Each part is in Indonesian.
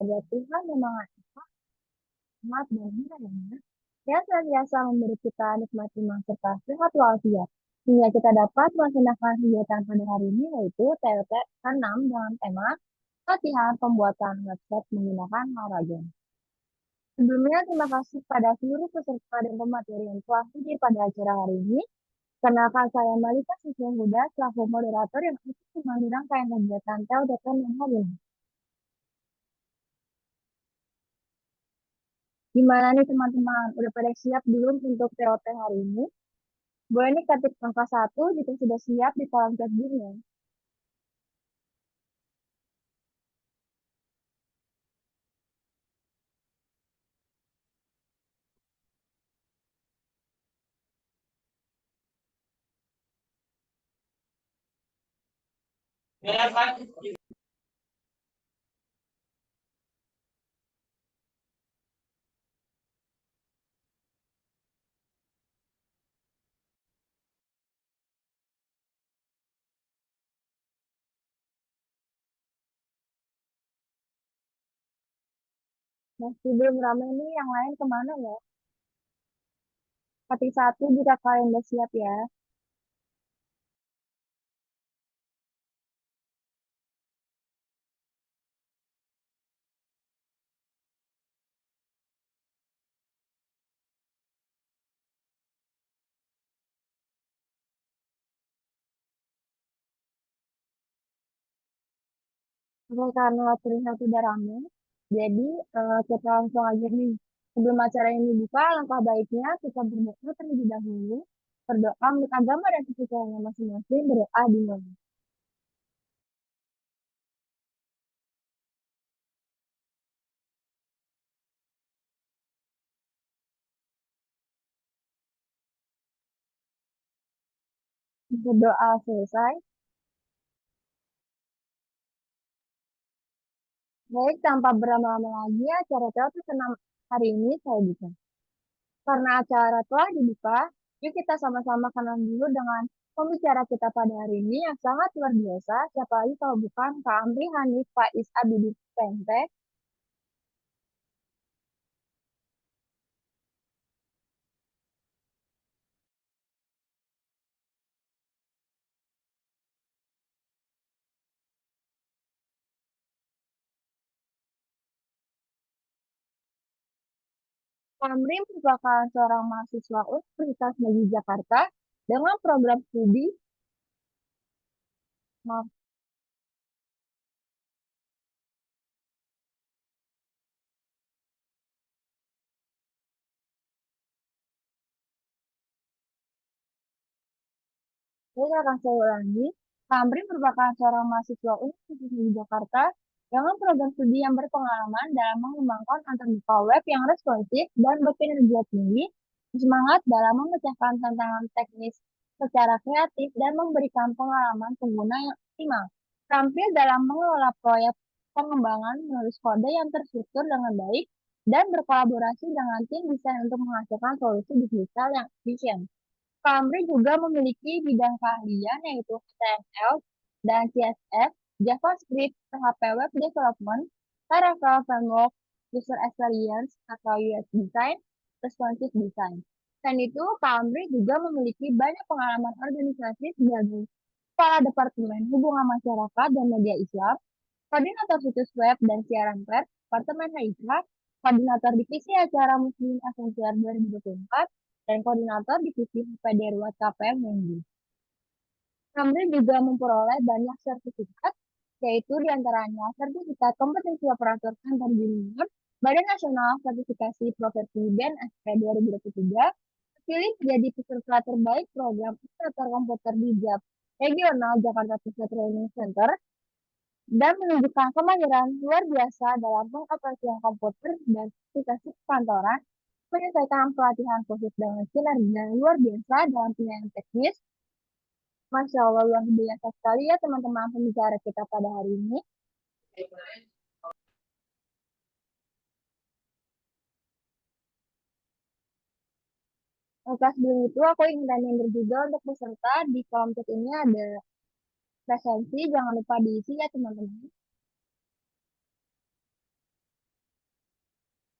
kepada Tuhan yang Maha Esa, Ahmad dan Hirayana, yang senantiasa memberi kita nikmat iman serta sehat walafiat, hingga kita dapat melaksanakan kegiatan pada hari ini yaitu TLT 6 dengan tema latihan pembuatan website menggunakan Laravel. Sebelumnya, terima kasih pada seluruh peserta dan pemateri yang telah hadir pada acara hari ini. Kenalkan saya Malika Siswa Huda selaku moderator yang ikut memandu rangkaian kegiatan TLDK yang hari ini. Gimana nih teman-teman? Udah pada siap belum untuk TOT hari ini? Boleh nih ketik angka 1 jika sudah siap di kolom chat Zoom-nya. Masih belum ramai nih, yang lain kemana ya? Ketik 1 jika kalian udah siap ya. Oke, karena terlihat sudah ramai, jadi kita langsung aja nih. Sebelum acara ini dibuka, langkah baiknya kita berdoa terlebih dahulu. Berdoa menurut agama dan kepercayaannya masing-masing, berdoa di mana. Berdoa selesai. Baik, tanpa berlama-lama lagi, acara teater senam hari ini saya buka. Karena acara telah dibuka, yuk kita sama-sama kenal dulu dengan pembicara kita pada hari ini yang sangat luar biasa. Siapa lagi kalau bukan Kak Amri Hanif Faiz Abidi Pente. Kak Amri merupakan seorang mahasiswa Universitas Negeri Jakarta dengan program studi. Maaf, saya akan saya ulangi. Kak Amri merupakan seorang mahasiswa Universitas Negeri Jakarta dengan program studi yang berpengalaman dalam mengembangkan antarmuka web yang responsif dan berkinerja tinggi, semangat dalam memecahkan tantangan teknis secara kreatif dan memberikan pengalaman pengguna yang optimal, tampil dalam mengelola proyek pengembangan menulis kode yang terstruktur dengan baik, dan berkolaborasi dengan tim desain untuk menghasilkan solusi digital yang efisien. Camry juga memiliki bidang keahlian yaitu HTML dan CSS, JavaScript, PHP Web Development, Laravel Framework, User Experience atau UX Design, Responsive Design. Selain itu, Camry juga memiliki banyak pengalaman organisasi sebagai Kepala Departemen Hubungan Masyarakat dan Media Islam, Koordinator Situs Web dan Siaran Pers, Departemen HIK, Koordinator Divisi Acara Muslim Asensiar 2024, dan Koordinator Divisi HPD Ruat KPM Menggi. Kamri juga memperoleh banyak sertifikat, yaitu diantaranya sertifikat kompetensi operator antar junior, Badan Nasional Sertifikasi Profesi BNSP 2023, terpilih menjadi peserta terbaik program operator komputer di JAP Regional Jakarta Pusat Training Center, dan menunjukkan kemahiran luar biasa dalam pengoperasian komputer dan aplikasi kantoran, menyelesaikan pelatihan khusus dengan kinerja luar biasa dalam penilaian teknis. Masya Allah, luar biasa sekali ya teman-teman pembicara kita pada hari ini. Oke, sebelum itu aku ingin reminder juga untuk peserta di kolom chat ini ada presensi, jangan lupa diisi ya teman-teman.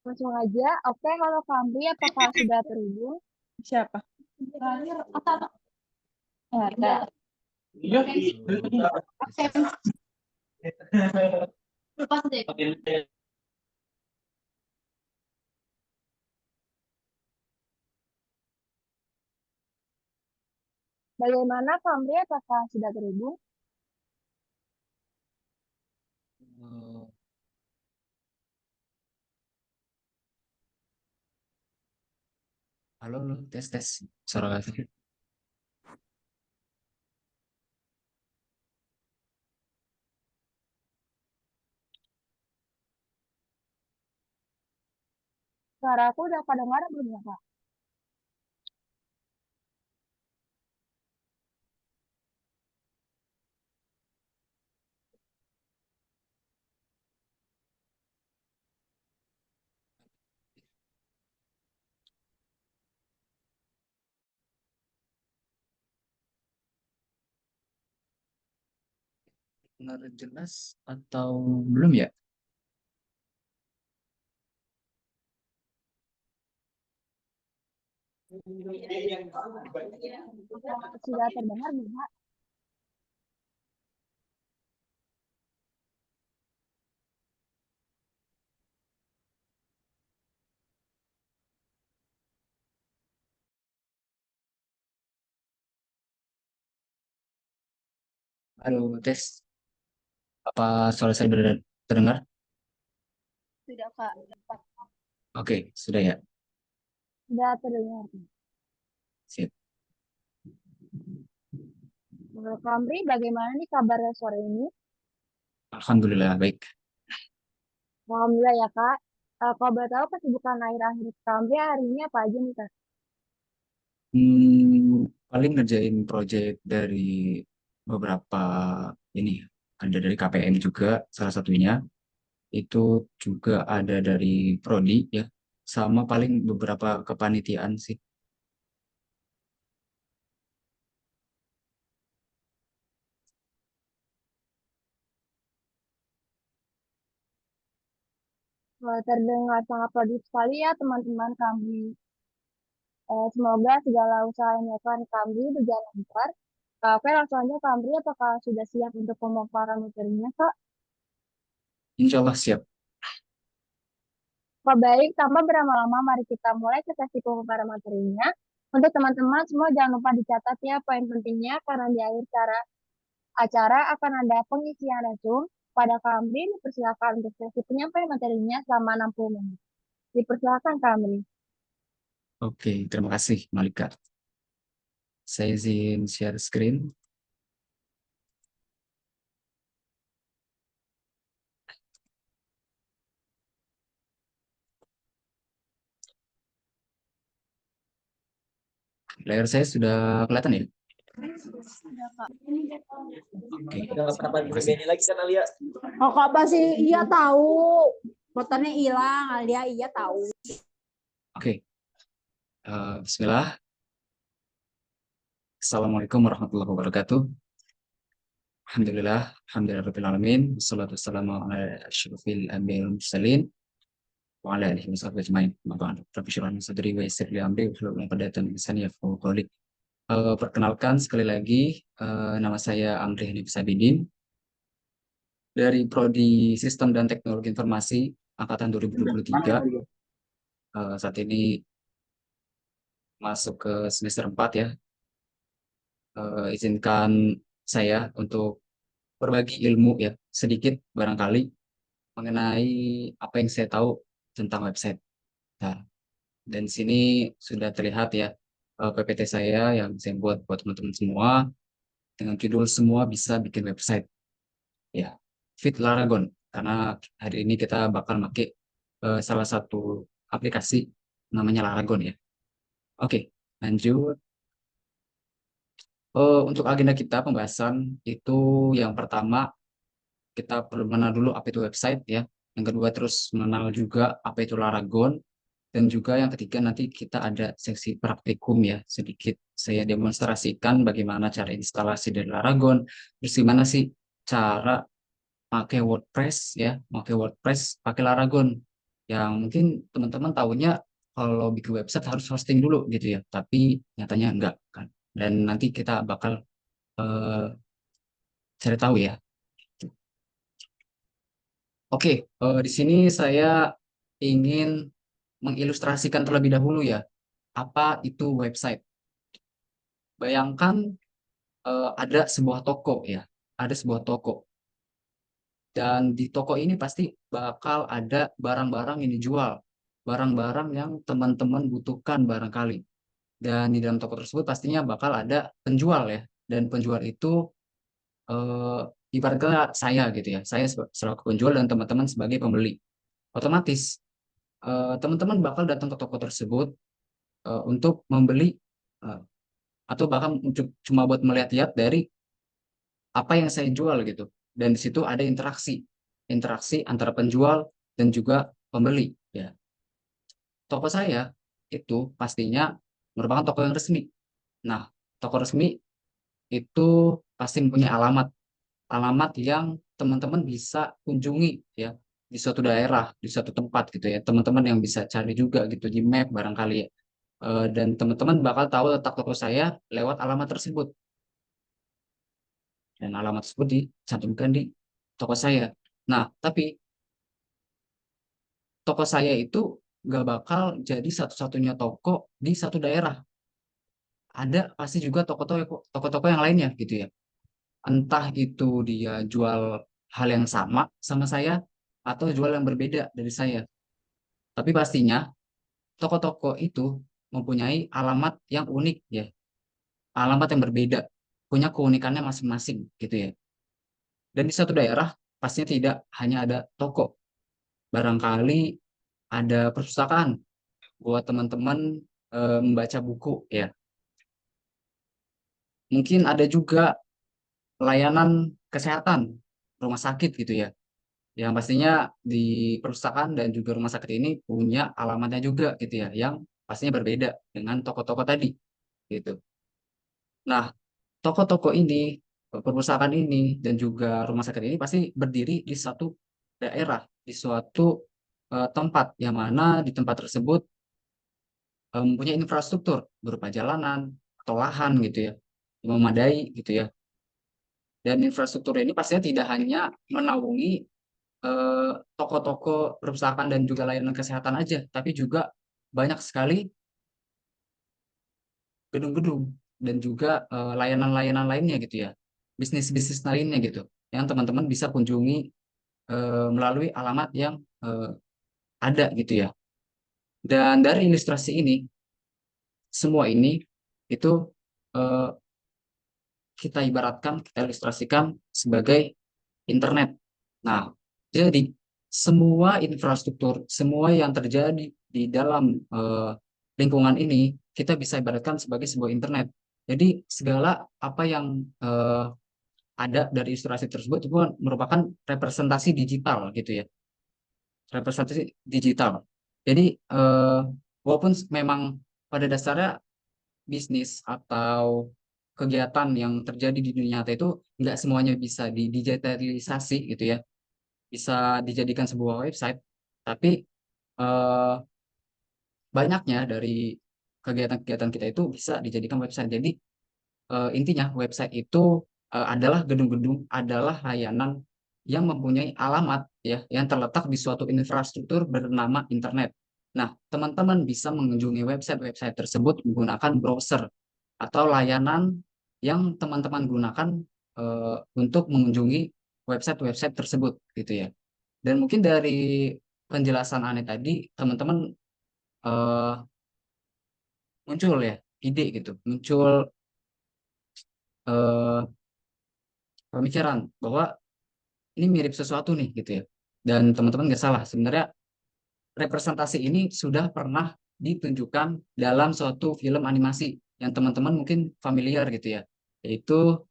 Langsung aja. Oke, halo Kamri, apakah sudah terhubung? Siapa? Ada. Iya. Lepas deh. Bagaimana Kamri, apakah sudah terhubung? Eh, Halo, halo, tes tes suara Kak. Suara aku udah pada dengar belum ya, Kak? Dengar jelas atau belum ya? Sudah terdengar belum, Kak? Halo, tes. Apa suara saya terdengar? Sudah, Kak. Oke, sudah ya. Sudah terdengar. Sip. Menurut Kamri, bagaimana nih kabarnya sore ini? Alhamdulillah baik. Alhamdulillah ya, Kak. Kalau boleh tahu kesibukan akhir-akhir Kamri hari ini apa aja nih, Kak? Paling ngerjain project dari beberapa ini ya. Ada dari KPM juga salah satunya. Itu juga ada dari Prodi ya. Sama paling beberapa kepanitiaan sih. Terdengar sangat produktif sekali ya, teman-teman kami. Semoga segala usaha yang dilakukan Kamri berjalan lancar. Oke, langsung aja Kamri, apakah sudah siap untuk pemaparan materinya, Kak? Insya Allah siap. Oke, baik, tanpa berlama-lama, mari kita mulai ke sesi pemaparan materinya. Untuk teman-teman semua jangan lupa dicatat ya poin pentingnya, karena di akhir acara akan ada pengisian resum. Pada Kamri, dipersilakan untuk sesi penyampaian materinya selama 60 menit. Dipersilakan Kamri. Oke, terima kasih Malika. Saya izin share screen. Layar saya sudah kelihatan ya? Sudah, Kak. Oke, Udah nggak pernah terima kasih. pakai lagi kan Alia? Oh, Kak Basi, iya tahu. Motornya hilang, Alia iya tahu. Oke, Bismillah. Assalamualaikum warahmatullahi wabarakatuh. Alhamdulillah, alhamdulillahirrahmanirrahim. Wassalatu wassalamu ala asyrafil anbiya'i wal mursalin wa ala alihi wa sahbihi ajma'in. Amma ba'du. Rabbi shrah li sadri wa yassir li amri wahlul 'uqdatam min lisani yafqahu qawli. Perkenalkan sekali lagi, nama saya Amri Hanif Sabidin dari Prodi Sistem dan Teknologi Informasi angkatan 2023. Saat ini masuk ke semester 4 ya. Izinkan saya untuk berbagi ilmu ya sedikit barangkali mengenai apa yang saya tahu tentang website. Nah, dan di sini sudah terlihat ya PPT saya yang saya buat buat teman-teman semua dengan judul semua bisa bikin website ya. Fit Laragon karena hari ini kita bakal pakai salah satu aplikasi namanya Laragon ya. Oke, lanjut. Untuk agenda kita pembahasan itu yang pertama kita perlu mengenal dulu apa itu website ya. Yang kedua terus mengenal juga apa itu Laragon. Dan juga yang ketiga nanti kita ada seksi praktikum ya. Sedikit saya demonstrasikan bagaimana cara instalasi dari Laragon. Terus gimana sih cara pakai WordPress ya. Pakai WordPress, pakai Laragon. yang mungkin teman-teman tahunya kalau bikin website harus hosting dulu gitu ya, tapi nyatanya enggak kan. Dan nanti kita bakal eh, cari tahu ya. Oke, di sini saya ingin mengilustrasikan terlebih dahulu ya, apa itu website. Bayangkan ada sebuah toko ya, ada sebuah toko. Dan di toko ini pasti bakal ada barang-barang yang dijual, barang-barang yang teman-teman butuhkan barangkali. Dan di dalam toko tersebut pastinya bakal ada penjual ya, dan penjual itu eh, ibaratnya saya gitu ya, saya selaku penjual dan teman-teman sebagai pembeli. Otomatis teman-teman bakal datang ke toko tersebut untuk membeli eh, atau bahkan cuma buat melihat-lihat dari apa yang saya jual gitu. Dan di situ ada interaksi antara penjual dan juga pembeli. Ya, toko saya itu pastinya merupakan toko yang resmi. Nah, toko resmi itu pasti mempunyai alamat yang teman-teman bisa kunjungi ya di suatu daerah, di suatu tempat gitu ya. Teman-teman yang bisa cari juga gitu di map barangkali ya. Dan teman-teman bakal tahu letak toko saya lewat alamat tersebut. Dan alamat tersebut dicantumkan di toko saya. Nah, tapi toko saya itu nggak bakal jadi satu-satunya toko di satu daerah. Ada pasti juga toko-toko yang lainnya gitu ya. Entah itu dia jual hal yang sama sama saya atau jual yang berbeda dari saya. Tapi pastinya toko-toko itu mempunyai alamat yang unik ya, alamat yang berbeda, punya keunikannya masing-masing gitu ya. Dan di satu daerah pastinya tidak hanya ada toko, barangkali ada perpustakaan buat teman-teman membaca buku ya. Mungkin ada juga layanan kesehatan, rumah sakit gitu ya. Yang pastinya di perpustakaan dan juga rumah sakit ini punya alamatnya juga gitu ya, yang pastinya berbeda dengan toko-toko tadi gitu. Nah, toko-toko ini, perpustakaan ini, dan juga rumah sakit ini pasti berdiri di satu daerah, di suatu tempat, yang mana di tempat tersebut mempunyai infrastruktur berupa jalanan atau lahan gitu ya, yang memadai gitu ya. Dan infrastruktur ini pastinya tidak hanya menaungi toko-toko perpustakaan dan juga layanan kesehatan aja, tapi juga banyak sekali gedung-gedung dan juga layanan-layanan lainnya gitu ya, bisnis-bisnis lainnya gitu, yang teman-teman bisa kunjungi melalui alamat yang ada gitu ya. Dan dari ilustrasi ini, semua ini itu eh, kita ibaratkan, kita ilustrasikan sebagai internet. Nah, jadi semua infrastruktur, semua yang terjadi di dalam lingkungan ini, kita bisa ibaratkan sebagai sebuah internet. Jadi segala apa yang ada dari ilustrasi tersebut itu merupakan representasi digital gitu ya, representasi digital. Jadi walaupun memang pada dasarnya bisnis atau kegiatan yang terjadi di dunia nyata itu nggak semuanya bisa didigitalisasi gitu ya, bisa dijadikan sebuah website, tapi eh, banyaknya dari kegiatan-kegiatan kita itu bisa dijadikan website. Jadi intinya website itu adalah gedung-gedung, adalah layanan yang mempunyai alamat ya, yang terletak di suatu infrastruktur bernama internet. Nah, teman-teman bisa mengunjungi website-website tersebut menggunakan browser atau layanan yang teman-teman gunakan untuk mengunjungi website-website tersebut gitu ya. Dan mungkin dari penjelasan Ane tadi, teman-teman eh, muncul ya ide gitu, muncul eh, pemikiran bahwa ini mirip sesuatu nih gitu ya. Dan teman-teman nggak salah, sebenarnya representasi ini sudah pernah ditunjukkan dalam suatu film animasi yang teman-teman mungkin familiar gitu ya, yaitu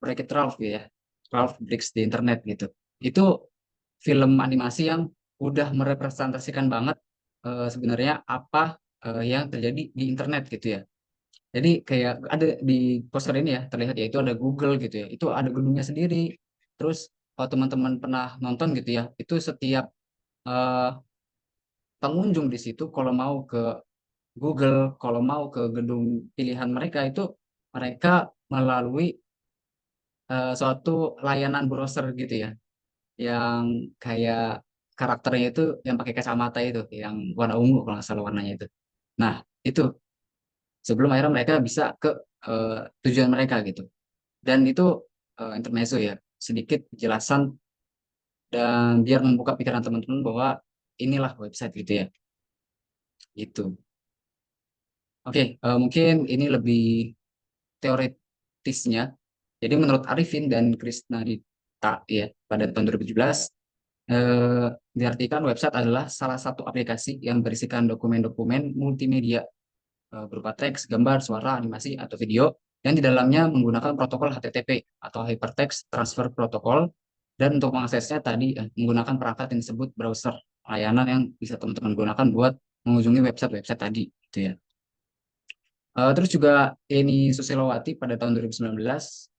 Wreck-It Ralph ya, Ralph Breaks the Internet gitu. Itu film animasi yang udah merepresentasikan banget sebenarnya apa yang terjadi di internet gitu ya. Jadi kayak ada di poster ini ya terlihat ya itu ada Google gitu ya. Itu ada gedungnya sendiri. Terus kalau teman-teman pernah nonton gitu ya, itu setiap eh, pengunjung di situ kalau mau ke Google, kalau mau ke gedung pilihan mereka itu mereka melalui suatu layanan browser gitu ya, yang kayak karakternya itu yang pakai kacamata itu, yang warna ungu kalau nggak salah warnanya itu. Nah, itu sebelum akhirnya mereka bisa ke tujuan mereka gitu. Dan itu intermezzo ya, sedikit penjelasan dan biar membuka pikiran teman-teman bahwa inilah website gitu ya. Gitu. Oke, mungkin ini lebih teoritisnya. Jadi menurut Arifin dan Krisna Dita ya pada tahun 2017 diartikan website adalah salah satu aplikasi yang berisikan dokumen-dokumen multimedia berupa teks, gambar, suara, animasi, atau video yang di dalamnya menggunakan protokol HTTP atau Hypertext Transfer Protocol, dan untuk mengaksesnya tadi menggunakan perangkat yang disebut browser, layanan yang bisa teman-teman gunakan buat mengunjungi website-website tadi gitu ya. Terus juga Eni Susilowati pada tahun 2019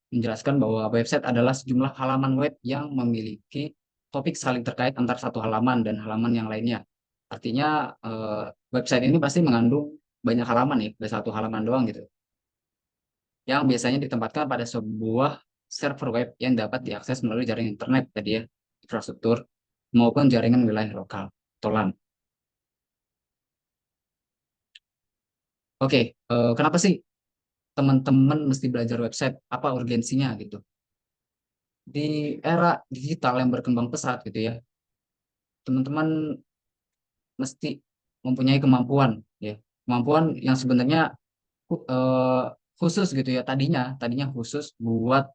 menjelaskan bahwa website adalah sejumlah halaman web yang memiliki topik saling terkait antar satu halaman dan halaman yang lainnya. Artinya website ini pasti mengandung banyak halaman ya, bukan satu halaman doang gitu. Yang biasanya ditempatkan pada sebuah server web yang dapat diakses melalui jaringan internet tadi ya, infrastruktur maupun jaringan wilayah lokal atau LAN. Oke, kenapa sih teman-teman mesti belajar website? Apa urgensinya gitu? Di era digital yang berkembang pesat gitu ya, teman-teman mesti mempunyai kemampuan ya, kemampuan yang sebenarnya eh, khusus gitu ya, tadinya khusus buat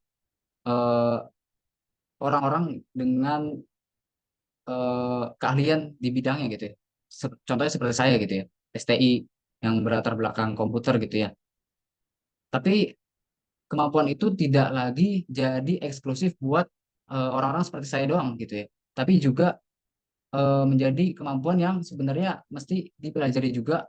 eh, orang-orang dengan keahlian di bidangnya gitu ya. Contohnya seperti saya gitu ya, STI yang berlatar belakang komputer gitu ya. Tapi kemampuan itu tidak lagi jadi eksklusif buat orang-orang seperti saya doang gitu ya. Tapi juga menjadi kemampuan yang sebenarnya mesti dipelajari juga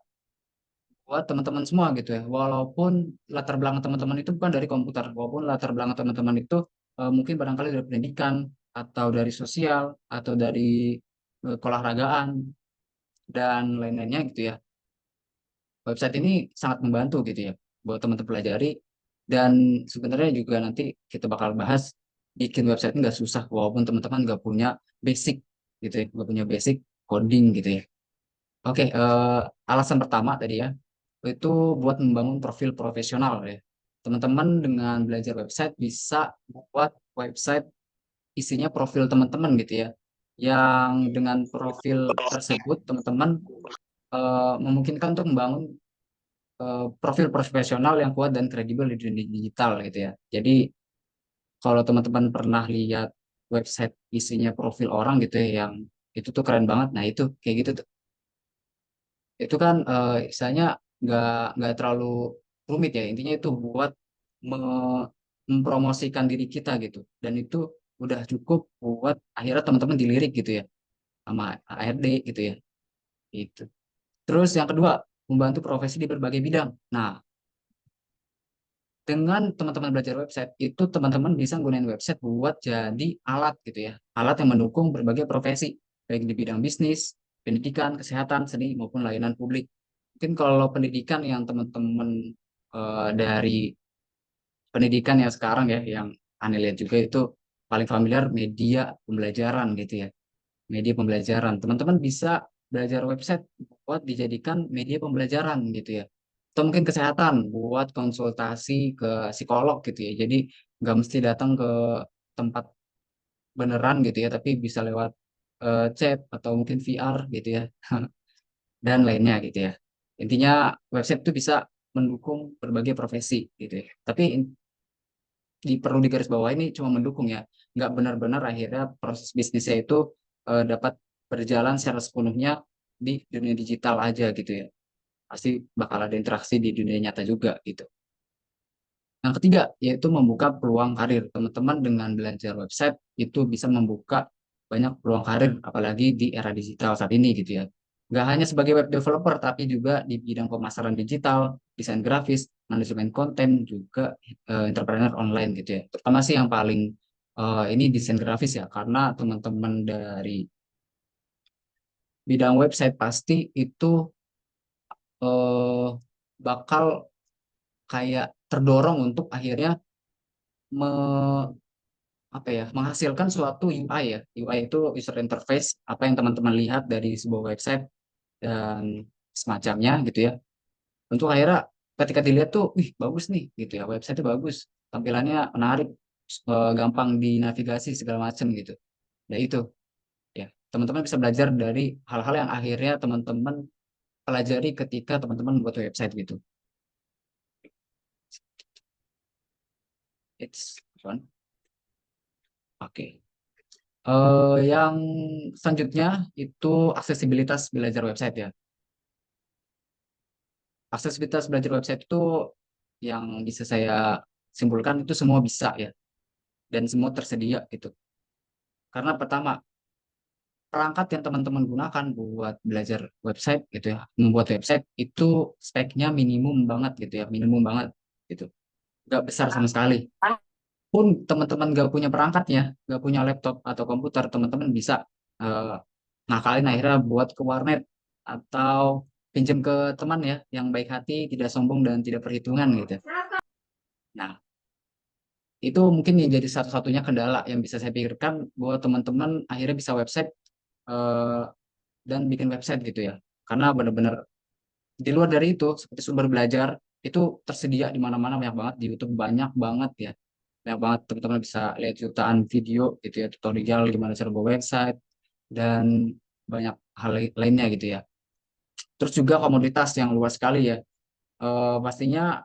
buat teman-teman semua gitu ya. Walaupun latar belakang teman-teman itu bukan dari komputer, walaupun latar belakang teman-teman itu mungkin barangkali dari pendidikan atau dari sosial atau dari keolahragaan dan lain-lainnya gitu ya. Website ini sangat membantu gitu ya buat teman-teman pelajari, dan sebenarnya juga nanti kita bakal bahas bikin website nggak susah walaupun teman-teman nggak punya basic gitu ya, nggak punya basic coding gitu ya. Oke, alasan pertama tadi ya, itu buat membangun profil profesional ya. Teman-teman dengan belajar website bisa buat website isinya profil teman-teman gitu ya. Yang dengan profil tersebut teman-teman memungkinkan untuk membangun profil profesional yang kuat dan kredibel di dunia digital gitu ya. Jadi kalau teman-teman pernah lihat website isinya profil orang gitu ya, yang itu tuh keren banget. Nah itu kayak gitu tuh. Itu kan istilahnya nggak terlalu rumit ya. Intinya itu buat mempromosikan diri kita gitu. Dan itu udah cukup buat akhirnya teman-teman dilirik gitu ya sama ARD gitu ya. Itu. Terus yang kedua, membantu profesi di berbagai bidang. Nah, dengan teman-teman belajar website, itu teman-teman bisa gunain website buat jadi alat gitu ya. Alat yang mendukung berbagai profesi, baik di bidang bisnis, pendidikan, kesehatan, seni, maupun layanan publik. Mungkin kalau pendidikan yang teman-teman dari pendidikan yang sekarang ya, yang aneh lihat juga itu paling familiar media pembelajaran gitu ya. Media pembelajaran. Teman-teman bisa belajar website buat dijadikan media pembelajaran gitu ya. Atau mungkin kesehatan buat konsultasi ke psikolog gitu ya. Jadi nggak mesti datang ke tempat beneran gitu ya, tapi bisa lewat chat atau mungkin VR gitu ya. Dan lainnya gitu ya. Intinya website itu bisa mendukung berbagai profesi gitu ya. Tapi perlu digarisbawahi ini cuma mendukung ya, nggak benar-benar akhirnya proses bisnisnya itu dapat berjalan secara sepenuhnya di dunia digital aja gitu ya. Pasti bakal ada interaksi di dunia nyata juga gitu. Yang ketiga yaitu membuka peluang karir. Teman-teman dengan belajar website itu bisa membuka banyak peluang karir apalagi di era digital saat ini gitu ya. Nggak hanya sebagai web developer tapi juga di bidang pemasaran digital, desain grafis, manajemen konten, juga entrepreneur online gitu ya. Terutama sih yang paling ini desain grafis ya, karena teman-teman dari bidang website pasti itu eh, bakal kayak terdorong untuk akhirnya me- apa ya, menghasilkan suatu UI ya. UI itu user interface, apa yang teman-teman lihat dari sebuah website dan semacamnya gitu ya. Untuk akhirnya ketika dilihat tuh, wih bagus nih gitu ya, website itu bagus, tampilannya menarik, gampang dinavigasi segala macam gitu. Ya itu ya, teman-teman bisa belajar dari hal-hal yang akhirnya teman-teman pelajari ketika teman-teman buat website gitu. It's fun. Oke. Yang selanjutnya itu aksesibilitas belajar website ya. Aksesibilitas belajar website itu yang bisa saya simpulkan itu semua bisa ya, dan semua tersedia gitu. Karena pertama, perangkat yang teman-teman gunakan buat belajar website gitu ya, membuat website itu speknya minimum banget gitu ya, minimum banget gitu. Nggak besar sama sekali. Pun teman-teman nggak punya perangkatnya, nggak punya laptop atau komputer, teman-teman bisa eh, ngakalin akhirnya buat ke warnet atau pinjam ke teman ya yang baik hati, tidak sombong dan tidak perhitungan gitu. Nah, itu mungkin yang jadi satu-satunya kendala yang bisa saya pikirkan buat teman-teman akhirnya bisa website eh, dan bikin website gitu ya. Karena benar-benar di luar dari itu seperti sumber belajar itu tersedia di mana-mana, banyak banget di YouTube, banyak banget ya. Banyak banget teman-teman bisa lihat jutaan video gitu ya, tutorial gimana cara buat website dan banyak hal lainnya gitu ya. Terus juga komoditas yang luas sekali ya. Pastinya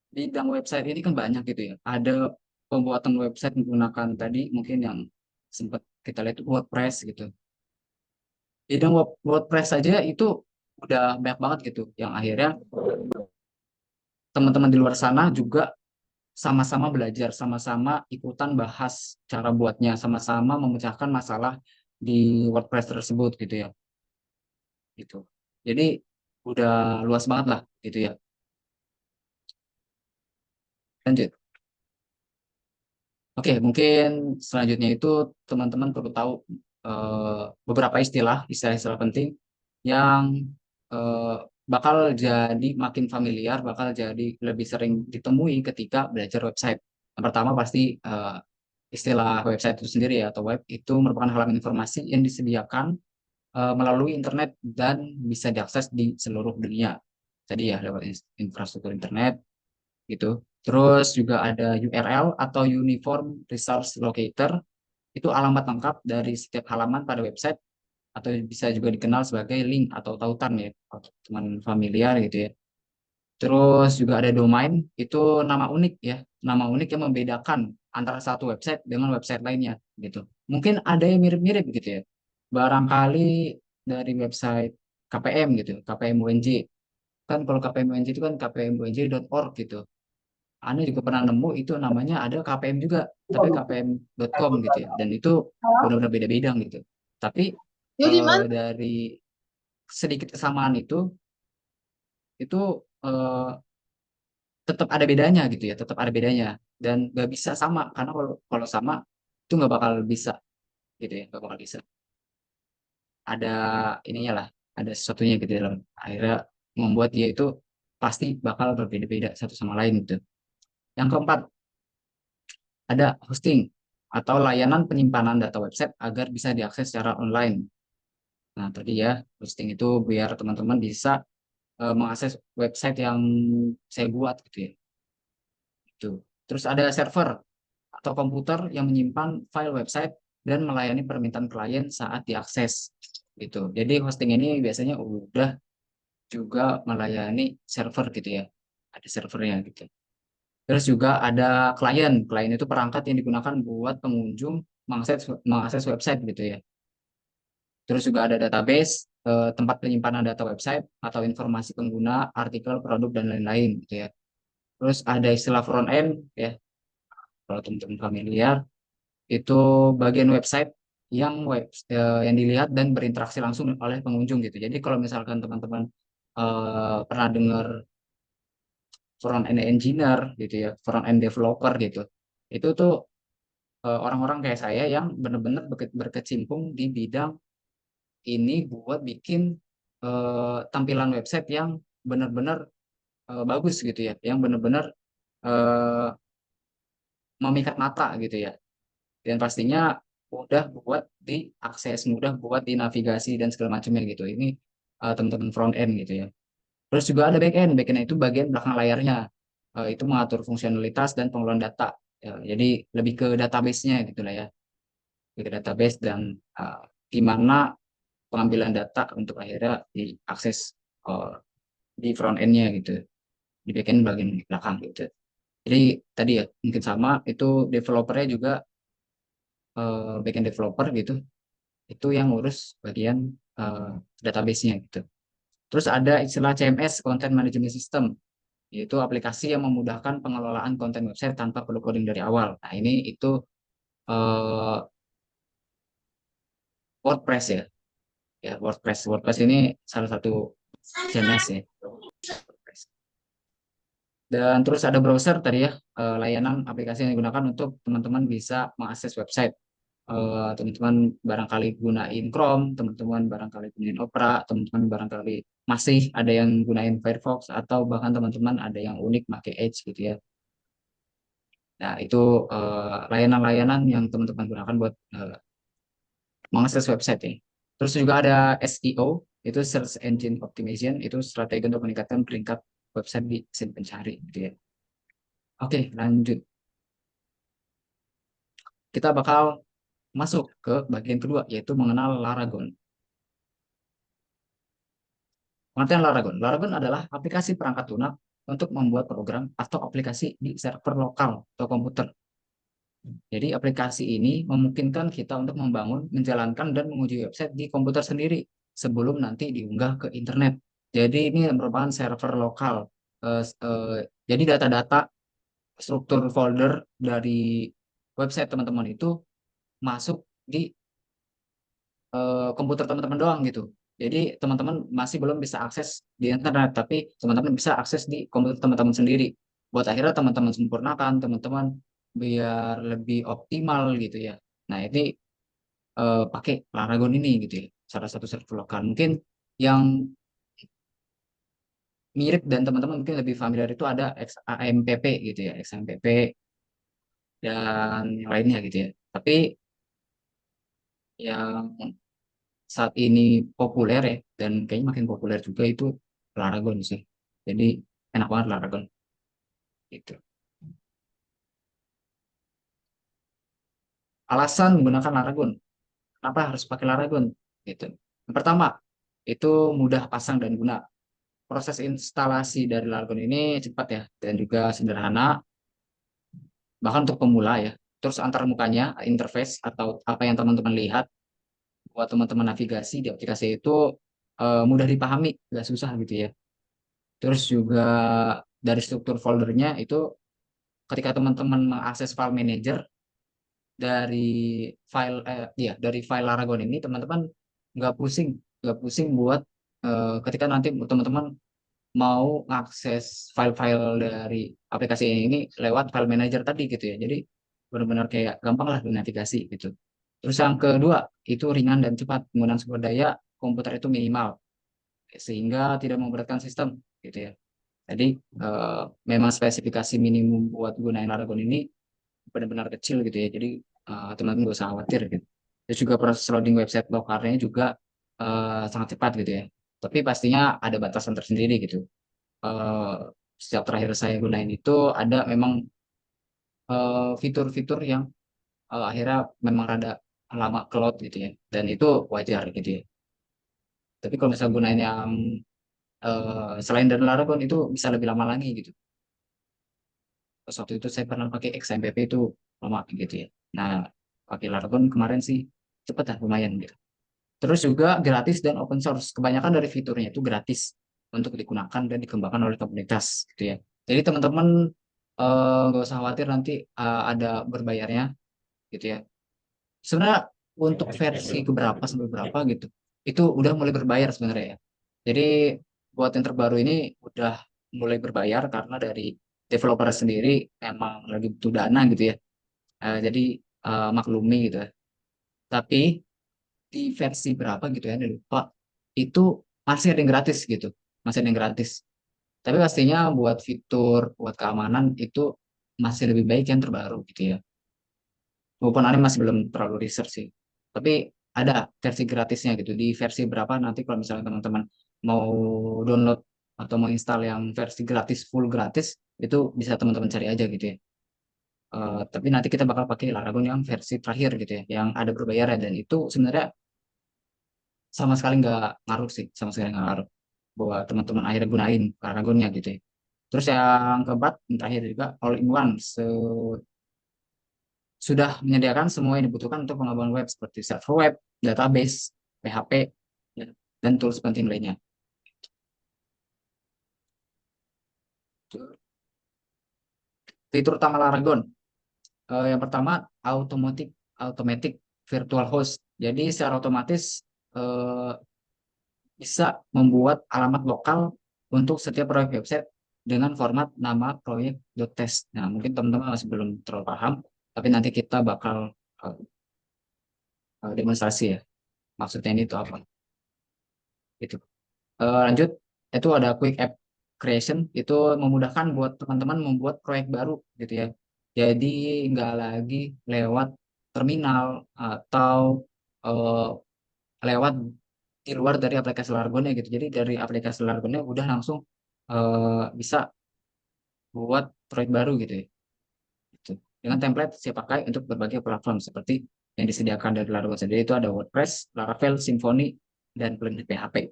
bidang website ini kan banyak gitu ya. Ada pembuatan website menggunakan tadi mungkin yang sempat kita lihat itu WordPress gitu. Bidang WordPress saja itu udah banyak banget gitu. Yang akhirnya teman-teman di luar sana juga sama-sama belajar, sama-sama ikutan bahas cara buatnya, sama-sama memecahkan masalah di WordPress tersebut gitu ya. Gitu. Jadi udah luas banget lah gitu ya. Lanjut. Oke, mungkin selanjutnya itu teman-teman perlu tahu beberapa istilah-istilah penting yang eh, bakal jadi makin familiar, bakal jadi lebih sering ditemui ketika belajar website. Yang pertama pasti istilah website itu sendiri ya, atau web itu merupakan halaman informasi yang disediakan melalui internet dan bisa diakses di seluruh dunia. Jadi ya lewat infrastruktur internet gitu. Terus juga ada URL atau Uniform Resource Locator, itu alamat lengkap dari setiap halaman pada website atau bisa juga dikenal sebagai link atau tautan ya, kalau teman familiar gitu ya. Terus juga ada domain, itu nama unik ya, nama unik yang membedakan antara satu website dengan website lainnya gitu. Mungkin ada yang mirip-mirip gitu ya. Barangkali dari website KPM gitu, KPM UNJ. Kan kalau KPM UNJ itu kan kpmunj.org gitu. Anda juga pernah nemu itu namanya ada KPM juga, tapi kpm.com gitu ya. Dan itu Halo? benar-benar beda-beda gitu. Tapi Yuk di mana? dari sedikit kesamaan itu eh, tetap ada bedanya gitu ya, tetap ada bedanya. Dan nggak bisa sama, karena kalau sama itu nggak bakal bisa gitu ya, nggak bakal bisa. Ada ininya lah, ada sesuatunya gitu dalam akhirnya membuat dia itu pasti bakal berbeda-beda satu sama lain gitu. Yang keempat, ada hosting atau layanan penyimpanan data website agar bisa diakses secara online. Nah, tadi ya, hosting itu biar teman-teman bisa mengakses website yang saya buat gitu ya. Itu. Terus ada server atau komputer yang menyimpan file website dan melayani permintaan klien saat diakses gitu. Jadi hosting ini biasanya udah juga melayani server gitu ya. Ada servernya gitu. Terus juga ada klien. Klien itu perangkat yang digunakan buat pengunjung mengakses website gitu ya. Terus juga ada database, tempat penyimpanan data website atau informasi pengguna, artikel, produk, dan lain-lain gitu ya. Terus ada istilah front end ya, kalau teman-teman familiar, itu bagian website yang dilihat dan berinteraksi langsung oleh pengunjung gitu. Jadi kalau misalkan teman-teman pernah dengar front end engineer gitu ya, front end developer gitu, itu tuh orang-orang kayak saya yang benar-benar berkecimpung di bidang ini buat bikin tampilan website yang benar-benar bagus gitu ya, yang benar-benar eh, memikat mata gitu ya, dan pastinya mudah buat diakses, mudah buat dinavigasi dan segala macamnya gitu. Ini teman-teman front end gitu ya. Terus juga ada back end. Back end itu bagian belakang layarnya. Itu mengatur fungsionalitas dan pengelolaan data. Ya, jadi lebih ke database-nya gitu lah ya. Lebih ke database dan gimana pengambilan data untuk akhirnya diakses di front end-nya gitu. Di back end bagian belakang gitu. Jadi tadi ya mungkin sama itu developernya juga back end developer gitu. Itu yang ngurus bagian database-nya gitu. Terus ada istilah CMS, Content Management System, yaitu aplikasi yang memudahkan pengelolaan konten website tanpa perlu coding dari awal. Nah, ini itu eh, WordPress ya. Ya, WordPress. WordPress ini salah satu CMS ya. Dan terus ada browser tadi ya, layanan aplikasi yang digunakan untuk teman-teman bisa mengakses website. Teman-teman barangkali gunain Chrome, teman-teman barangkali gunain Opera, teman-teman barangkali masih ada yang gunain Firefox, atau bahkan teman-teman ada yang unik pakai Edge gitu ya. Nah, itu layanan-layanan yang teman-teman gunakan buat mengakses website ya. Terus juga ada SEO, itu Search Engine Optimization, itu strategi untuk meningkatkan peringkat website di mesin pencari gitu ya. Oke, lanjut. Kita bakal masuk ke bagian kedua, yaitu mengenal Laragon. Pengertian Laragon. Laragon adalah aplikasi perangkat lunak untuk membuat program atau aplikasi di server lokal atau komputer. Jadi aplikasi ini memungkinkan kita untuk membangun, menjalankan, dan menguji website di komputer sendiri sebelum nanti diunggah ke internet. Jadi ini merupakan server lokal. Jadi data-data struktur folder dari website teman-teman itu masuk di komputer teman-teman doang gitu. Jadi teman-teman masih belum bisa akses di internet, tapi teman-teman bisa akses di komputer teman-teman sendiri. Buat akhirnya teman-teman sempurnakan, teman-teman biar lebih optimal gitu ya. Nah, ini pakai Laragon ini gitu ya. Salah satu server lokal. Mungkin yang mirip dan teman-teman mungkin lebih familiar itu ada XAMPP gitu ya, XAMPP dan yang lainnya gitu ya. Tapi yang saat ini populer ya, dan kayaknya makin populer juga itu Laragon sih. Jadi enak banget Laragon gitu. Alasan menggunakan Laragon, kenapa harus pakai Laragon gitu. Yang pertama, itu mudah pasang dan guna. Proses instalasi dari Laragon ini cepat ya, dan juga sederhana, bahkan untuk pemula ya. Terus antar mukanya, interface atau apa yang teman-teman lihat buat teman-teman navigasi di aplikasi itu mudah dipahami, nggak susah gitu ya. Terus juga dari struktur foldernya itu ketika teman-teman mengakses file manager dari file Laragon ini, teman-teman nggak pusing buat ketika nanti teman-teman mau mengakses file-file dari aplikasi ini lewat file manager tadi gitu ya. Jadi benar-benar kayak gampang lah navigasi gitu. Terus yang kedua itu ringan dan cepat, penggunaan sumber daya komputer itu minimal sehingga tidak memberatkan sistem gitu ya. Jadi memang spesifikasi minimum buat gunain Laragon ini benar-benar kecil gitu ya. Jadi teman-teman gak usah khawatir gitu. Terus juga proses loading website lokalnya juga sangat cepat gitu ya. Tapi pastinya ada batasan tersendiri gitu. Eh, Setiap terakhir saya gunain itu ada memang fitur-fitur yang akhirnya memang rada lama ke load gitu ya. Dan itu wajar gitu ya. Tapi kalau misalnya gunain yang selain dari Laragon itu bisa lebih lama lagi gitu. Terus waktu itu saya pernah pakai XMPP itu lama gitu ya. Nah, pakai Laragon kemarin sih cepet lah lumayan gitu. Terus juga gratis dan open source. Kebanyakan dari fiturnya itu gratis untuk digunakan dan dikembangkan oleh komunitas gitu ya. Jadi teman-teman nggak usah khawatir nanti ada berbayarnya gitu ya. Sebenarnya untuk versi keberapa sampai berapa gitu, itu udah mulai berbayar sebenarnya ya. Jadi buat yang terbaru ini udah mulai berbayar karena dari developer sendiri memang lagi butuh dana gitu ya. Jadi maklumi gitu ya. Tapi di versi berapa gitu ya, lupa. Itu masih ada yang gratis gitu, masih ada yang gratis. Tapi pastinya buat fitur, buat keamanan itu masih lebih baik yang terbaru gitu ya. Walaupun Ani masih belum terlalu research sih. Tapi ada versi gratisnya gitu. Di versi berapa nanti kalau misalnya teman-teman mau download atau mau install yang versi gratis, full gratis, itu bisa teman-teman cari aja gitu ya. Tapi nanti kita bakal pakai Laragon yang versi terakhir gitu ya, yang ada berbayar ya. Dan itu sebenarnya sama sekali nggak ngaruh sih, sama sekali nggak ngaruh buat teman-teman akhirnya gunain Laragonnya gitu ya. Terus yang keempat, yang terakhir juga all in one. Sudah menyediakan semua yang dibutuhkan untuk pengembangan web seperti server web, database, PHP, ya, dan tools penting lainnya. Fitur utama Laragon. Yang pertama, automatic virtual host. Jadi secara otomatis eh, bisa membuat alamat lokal untuk setiap proyek website dengan format nama proyek.test. Nah, mungkin teman-teman masih belum terlalu paham, tapi nanti kita bakal demonstrasi ya. Maksudnya ini itu apa? Itu. Lanjut, itu ada quick app creation, itu memudahkan buat teman-teman membuat proyek baru gitu ya. Jadi nggak lagi lewat terminal atau eh, lewat di luar dari aplikasi Largonya gitu. Jadi dari aplikasi Largonya udah langsung bisa buat proyek baru gitu ya. Gitu. Dengan template siap pakai untuk berbagai platform seperti yang disediakan dari Laragon sendiri itu ada WordPress, Laravel, Symfony, dan plugin PHP.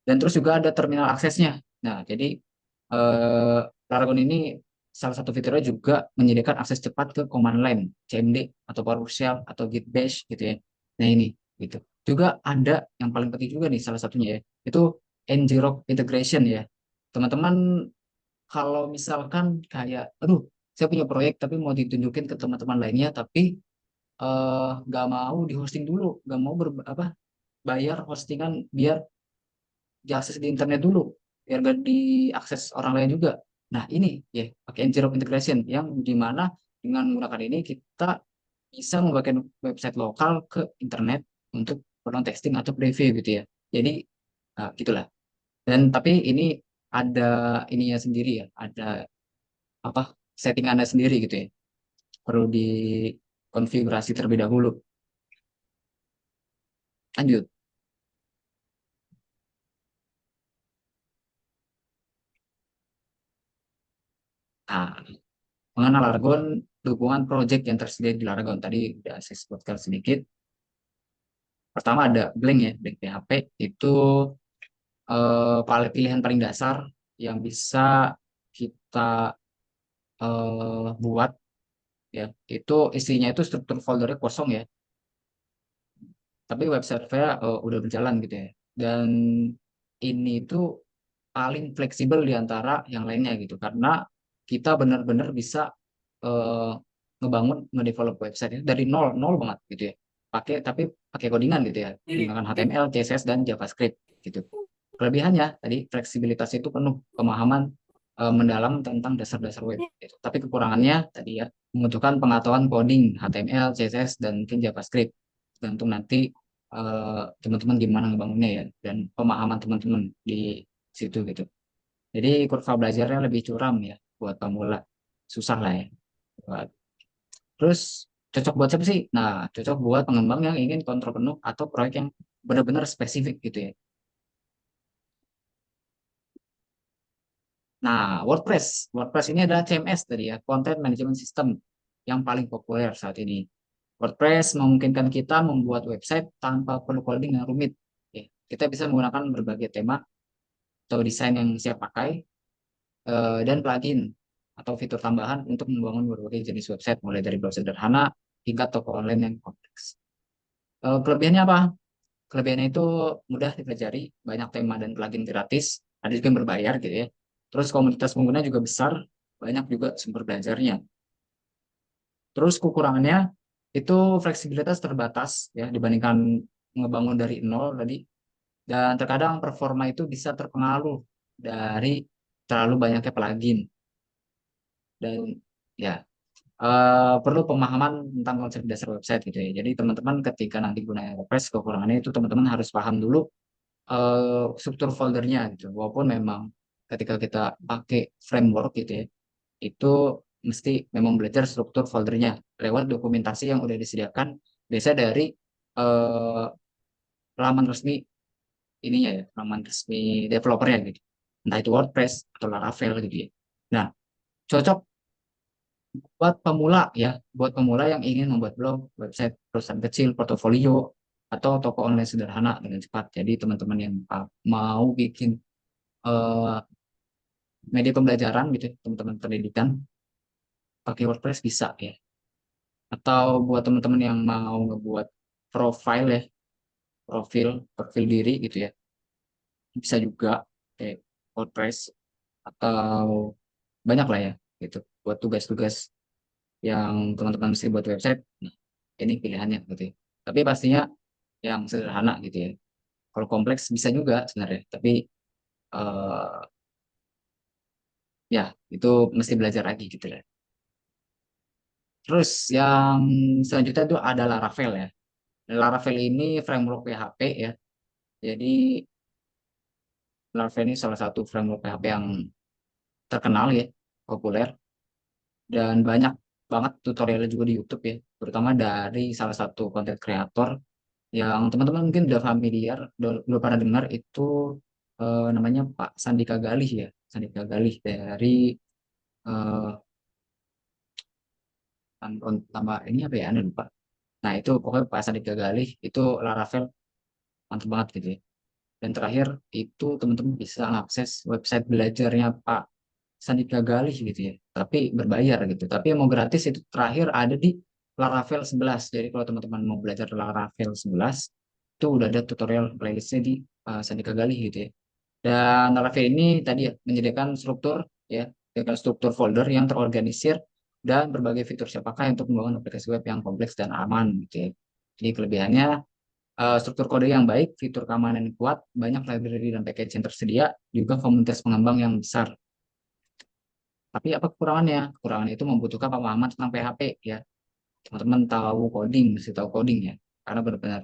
Dan terus juga ada terminal aksesnya. Nah, jadi eh, Laragon ini salah satu fiturnya juga menyediakan akses cepat ke command line, CMD atau PowerShell atau Git Bash gitu ya. Nah ini gitu. Juga ada yang paling penting juga nih salah satunya ya, itu Ngrok integration ya. Teman-teman kalau misalkan kayak, aduh, saya punya proyek tapi mau ditunjukin ke teman-teman lainnya, tapi nggak mau di hosting dulu, nggak mau apa bayar hostingan biar diakses di internet dulu biar gak diakses orang lain juga. Nah ini ya pakai Ngrok integration yang dimana dengan menggunakan ini kita bisa membagikan website lokal ke internet untuk keperluan testing atau preview gitu ya. Jadi gitulah. Dan tapi ini ada ininya sendiri ya, ada apa settingannya sendiri gitu ya. Perlu dikonfigurasi terlebih dahulu. Lanjut. Nah, mengenal Laragon, dukungan project yang tersedia di Laragon tadi udah saya sebutkan sedikit. Pertama ada Blank ya, Blank PHP itu pilihan paling dasar yang bisa kita buat ya. Itu isinya itu struktur foldernya kosong ya, tapi website saya udah berjalan gitu ya. Dan ini itu paling fleksibel di antara yang lainnya gitu karena kita benar-benar bisa eh, ngebangun ngedevelop website itu dari nol nol banget gitu ya, pakai codingan gitu ya, menggunakan HTML, CSS, dan JavaScript gitu. Kelebihannya tadi fleksibilitas itu penuh pemahaman mendalam tentang dasar-dasar web gitu. Tapi kekurangannya tadi ya membutuhkan pengetahuan coding HTML, CSS, dan mungkin JavaScript, tergantung nanti teman-teman gimana ngebangunnya ya dan pemahaman teman-teman di situ gitu. Jadi kurva belajarnya lebih curam ya buat pemula, susah lah ya. Terus cocok buat siapa sih? Nah, cocok buat pengembang yang ingin kontrol penuh atau proyek yang benar-benar spesifik gitu ya. Nah, WordPress. WordPress ini adalah CMS tadi ya, Content Management System yang paling populer saat ini. WordPress memungkinkan kita membuat website tanpa perlu coding yang rumit. Oke, kita bisa menggunakan berbagai tema atau desain yang siap pakai dan plugin atau fitur tambahan untuk membangun berbagai jenis website mulai dari browser sederhana hingga toko online yang kompleks. Kelebihannya apa? Kelebihannya itu mudah dipelajari, banyak tema dan plugin gratis, ada juga yang berbayar gitu ya. Terus komunitas pengguna juga besar, banyak juga sumber belajarnya. Terus kekurangannya itu fleksibilitas terbatas ya dibandingkan ngebangun dari nol tadi. Dan terkadang performa itu bisa terpengaruh dari terlalu banyaknya plugin. Dan ya perlu pemahaman tentang konsep dasar website gitu ya. Jadi teman-teman ketika nanti gunain WordPress, kekurangannya itu teman-teman harus paham dulu struktur foldernya gitu. Walaupun memang ketika kita pakai framework gitu ya, itu mesti memang belajar struktur foldernya lewat dokumentasi yang udah disediakan biasa dari eh, laman resmi ininya ya, laman resmi developernya gitu. Entah itu WordPress atau Laravel gitu ya. Nah, cocok buat pemula ya, buat pemula yang ingin membuat blog, website perusahaan kecil, portofolio, atau toko online sederhana dengan cepat. Jadi teman-teman yang mau bikin eh, media pembelajaran gitu, ya, teman-teman pendidikan, pakai WordPress bisa ya. Atau buat teman-teman yang mau ngebuat profile ya, profil diri gitu ya, bisa juga kayak WordPress atau banyak lah ya gitu buat tugas-tugas yang teman-teman mesti buat website. Nah, ini pilihannya gitu ya. Tapi pastinya yang sederhana gitu ya. Kalau kompleks bisa juga sebenarnya, tapi eh, ya itu mesti belajar lagi gitu ya. Terus yang selanjutnya itu ada Laravel ya. Laravel ini framework PHP ya. Jadi Laravel ini salah satu framework PHP yang terkenal ya, populer dan banyak banget tutorialnya juga di YouTube ya, terutama dari salah satu content creator yang teman-teman mungkin udah familiar, udah pernah dengar itu namanya Pak Sandika Galih ya, Sandika Galih dari eh, nama ini apa ya, Anda lupa. Nah itu pokoknya Pak Sandika Galih itu Laravel mantap banget gitu ya. Dan terakhir itu teman-teman bisa akses website belajarnya Pak Sandika Galih gitu ya, tapi berbayar gitu. Tapi yang mau gratis itu terakhir ada di Laravel 11. Jadi kalau teman-teman mau belajar Laravel 11, itu udah ada tutorial playlistnya di Sandika Galih gitu ya. Dan Laravel ini tadi ya menyediakan struktur ya, dengan struktur folder yang terorganisir dan berbagai fitur siapakah untuk membangun aplikasi web yang kompleks dan aman gitu ya. Jadi kelebihannya struktur kode yang baik, fitur keamanan yang kuat, banyak library dan package yang tersedia, juga komunitas pengembang yang besar. Tapi apa kekurangannya? Kekurangannya itu membutuhkan pemahaman tentang PHP ya. Teman-teman tahu coding, mesti tahu coding ya. Karena benar-benar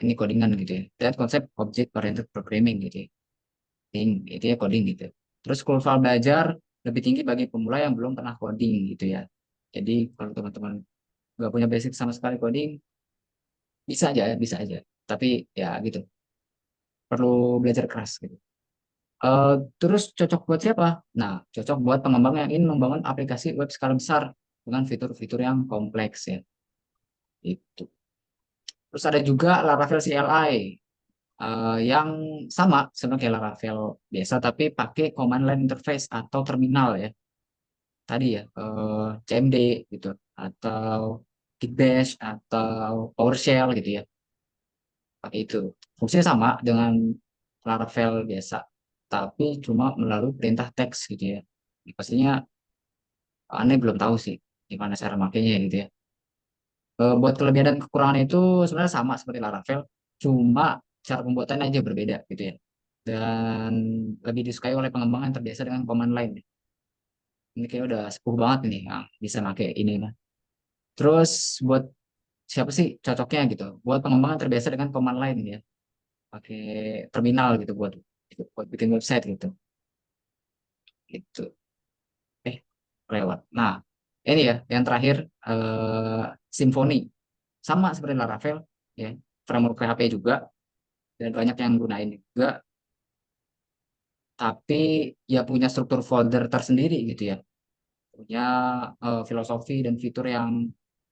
ini codingan gitu ya. Dan konsep object oriented programming gitu ya. Itu ya coding gitu. Terus kurva belajar lebih tinggi bagi pemula yang belum pernah coding gitu ya. Jadi kalau teman-teman nggak punya basic sama sekali coding, bisa aja ya, bisa aja. Tapi ya gitu, perlu belajar keras gitu. Eh, terus cocok buat siapa? Nah, cocok buat pengembang yang ingin membangun aplikasi web skala besar dengan fitur-fitur yang kompleks ya. Itu. Terus ada juga Laravel CLI yang sama kayak Laravel biasa tapi pakai command line interface atau terminal ya. Tadi ya CMD gitu atau Git Bash atau PowerShell gitu ya. Pakai itu. Fungsinya sama dengan Laravel biasa, tapi cuma melalui perintah teks gitu ya. Pastinya aneh belum tahu sih gimana cara makainya gitu ya. Buat kelebihan dan kekurangan itu sebenarnya sama seperti Laravel, cuma cara pembuatannya aja berbeda gitu ya. Dan lebih disukai oleh pengembang yang terbiasa dengan command line. Ini kayak udah sepuh banget nih, nah, bisa pakai ini nah. Terus buat siapa sih cocoknya gitu? Buat pengembang yang terbiasa dengan command line ya, pakai terminal gitu buat bikin website gitu. Gitu. Eh, lewat. Nah, ini ya yang terakhir Symfony. Sama seperti Laravel ya, framework PHP juga dan banyak yang gunain juga, tapi ya punya struktur folder tersendiri gitu ya, punya filosofi dan fitur yang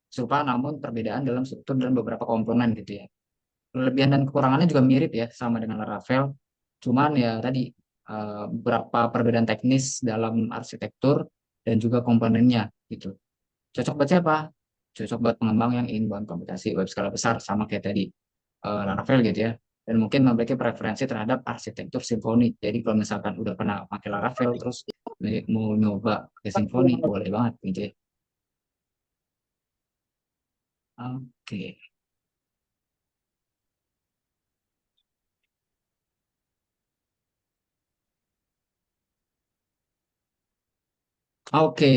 serupa namun perbedaan dalam struktur dan beberapa komponen gitu ya. Kelebihan dan kekurangannya juga mirip ya sama dengan Laravel, cuman ya tadi beberapa perbedaan teknis dalam arsitektur dan juga komponennya gitu. Cocok buat siapa? Cocok buat pengembang yang ingin bangun aplikasi web skala besar sama kayak tadi Laravel gitu ya. Dan mungkin memiliki preferensi terhadap arsitektur simfoni. Jadi kalau misalkan udah pernah pakai Laravel terus mau nyoba ke simfoni, boleh banget gitu ya. Oke. Oke,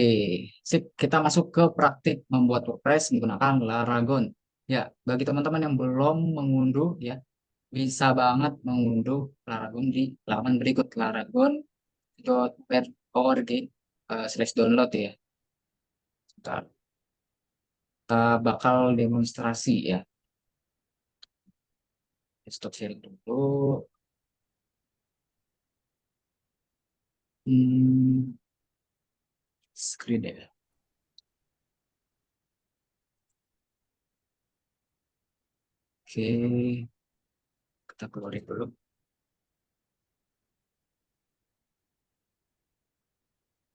sip. Kita masuk ke praktik membuat WordPress menggunakan Laragon. Ya, bagi teman-teman yang belum mengunduh ya, bisa banget mengunduh Laragon di laman berikut laragon.web.org /download ya. Bentar, kita bakal demonstrasi ya. Stop sharing dulu. Hmm, screen ya. Oke, kita keluarin dulu.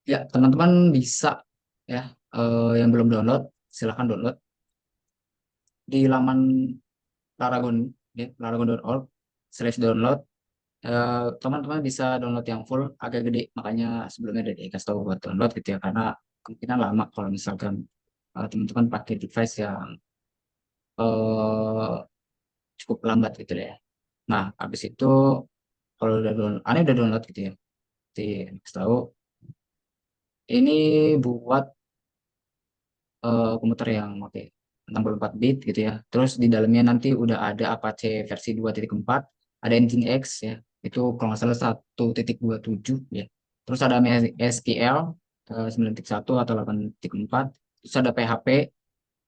Ya, teman-teman bisa ya, yang belum download, silahkan download di laman Laragon, ya, laragon.org/download. Teman-teman bisa download yang full, agak gede, makanya sebelumnya udah dikasih tahu buat download gitu ya, karena kemungkinan lama kalau misalkan teman-teman pakai device yang eh, cukup lambat gitu ya. Nah, habis itu kalau udah download, aneh udah download gitu ya, kasih tahu ini buat komputer yang oke 64 bit gitu ya. Terus di dalamnya nanti udah ada Apache versi 2.4, ada Nginx ya. Itu kalau nggak salah 1.27 ya. Terus ada MySQL 9.1 atau 8.4. Terus ada PHP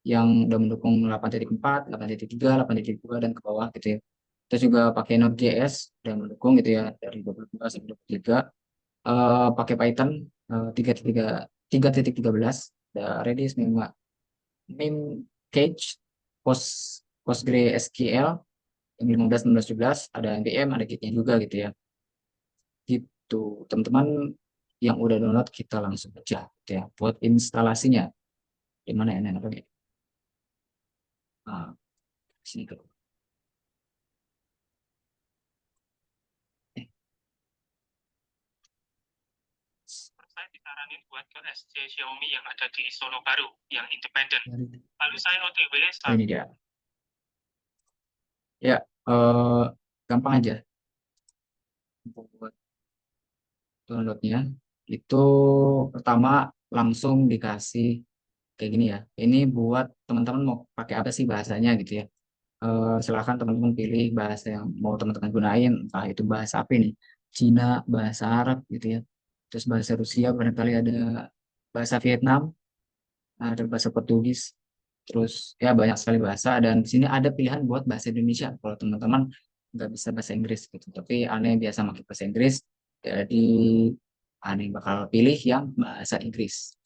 yang udah mendukung 8.4, 8.3, 8.2 dan ke bawah gitu ya. Terus juga pakai Node.js udah mendukung gitu ya dari 22 sampai 23. Pakai Python 3.13, ada Redis, Memcached, PostgreSQL yang 15, 16, 17, ada npm, ada gitnya juga gitu ya. Gitu, teman-teman yang udah download kita langsung aja gitu ya. Buat instalasinya, gimana ya enak lagi? Nah, sini tuh. Eh, Saya disaranin buat ke SC Xiaomi yang ada di Solo Baru, yang independen. Lalu saya OTW oh, ini dia. Ya, gampang aja buat downloadnya. Itu pertama langsung dikasih kayak gini ya. Ini buat teman-teman mau pakai apa sih bahasanya gitu ya. Silahkan teman-teman pilih bahasa yang mau teman-teman gunain. Entah itu bahasa apa nih, Cina, bahasa Arab gitu ya. Terus bahasa Rusia, barangkali ada bahasa Vietnam, ada bahasa Portugis. Terus ya banyak sekali bahasa dan di sini ada pilihan buat bahasa Indonesia kalau teman-teman nggak bisa bahasa Inggris gitu. Tapi aneh biasa pakai bahasa Inggris, jadi aneh bakal pilih yang bahasa Inggris.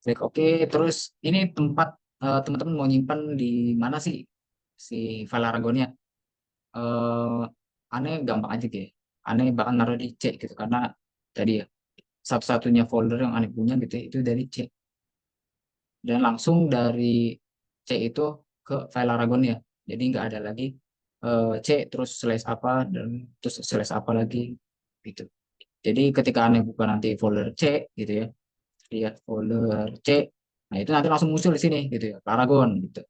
Klik oke, terus ini tempat teman-teman mau nyimpan di mana sih si file Aragonnya? Eh Aneh gampang aja gitu ya. Aneh bahkan naruh di C gitu karena tadi ya satu-satunya folder yang aneh punya gitu ya, itu dari C. Dan langsung dari C itu ke file Aragon ya. Jadi nggak ada lagi C terus slash apa dan terus slash apa lagi gitu. Jadi ketika aneh buka nanti folder C gitu ya, lihat folder C, nah itu nanti langsung muncul di sini gitu ya, Laragon gitu.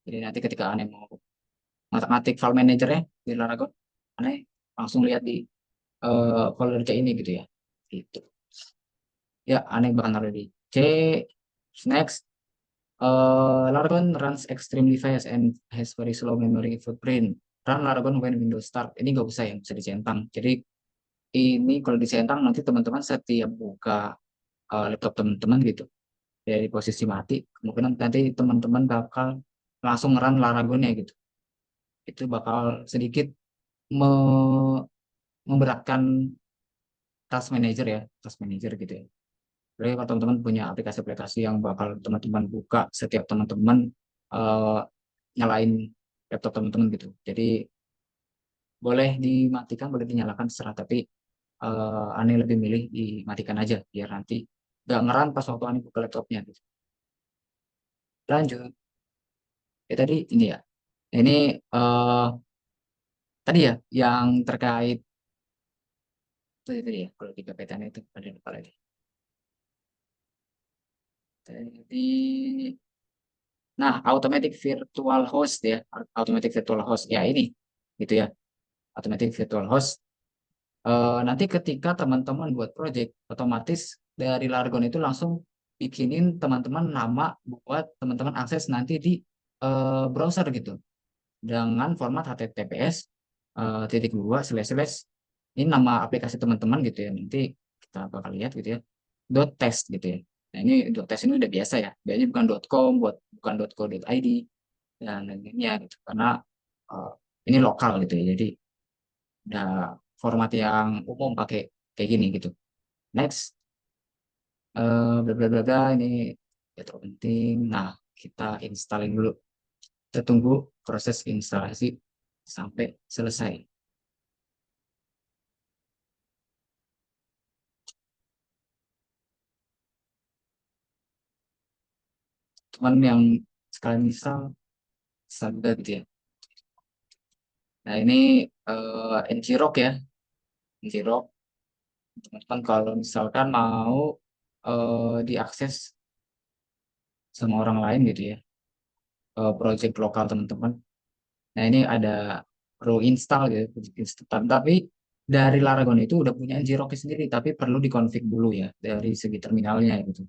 Jadi nanti ketika aneh mau ngatik file manajernya di Laragon, aneh langsung lihat di folder C ini gitu ya. Gitu. Ya, aneh bakal naruh di C. Next, Laragon runs extremely fast and has very slow memory footprint. Run Laragon when Windows start. Ini nggak usah yang bisa dicentang. Jadi ini kalau dicentang nanti teman-teman setiap buka laptop teman-teman gitu dari posisi mati, kemungkinan nanti teman-teman bakal langsung run Laragonnya gitu. Itu bakal sedikit me- memberatkan task manager gitu ya. Jadi kalau teman-teman punya aplikasi-aplikasi yang bakal teman-teman buka setiap teman-teman eh, nyalain laptop teman-teman gitu. Jadi boleh dimatikan, boleh dinyalakan serah, tapi aneh lebih milih dimatikan aja biar nanti nggak ngeran pas waktu aneh buka laptopnya gitu. Lanjut, ya tadi ini ya. Ini eh, tadi ya yang terkait itu ya kalau tiga petanya itu ada apa lagi? Jadi nah, automatic virtual host ya, automatic virtual host ya ini gitu ya. Automatic virtual host nanti ketika teman-teman buat project otomatis dari Largon itu langsung bikinin teman-teman nama buat teman-teman akses nanti di browser gitu dengan format HTTPS titik dua slash slash ini nama aplikasi teman-teman gitu ya, nanti kita bakal lihat gitu ya, .test gitu ya. Nah ini .test ini udah biasa ya, biasanya bukan .com, bukan .co.id dan lainnya gitu, karena eh, ini lokal gitu ya, jadi udah format yang umum pakai kayak gini gitu. Next, bla bla bla bla, ini ya terlalu penting. Nah, kita installing dulu. Kita tunggu proses instalasi sampai selesai. Cuman yang sekalian install, sabar gitu ya. Nah, ini ngrok ya. Ngrok, teman-teman kalau misalkan mau diakses sama orang lain gitu ya, project lokal teman-teman. Nah, ini ada perlu install gitu, install. Tapi dari Laragon itu udah punya ngrok sendiri, tapi perlu dikonfig dulu ya dari segi terminalnya gitu.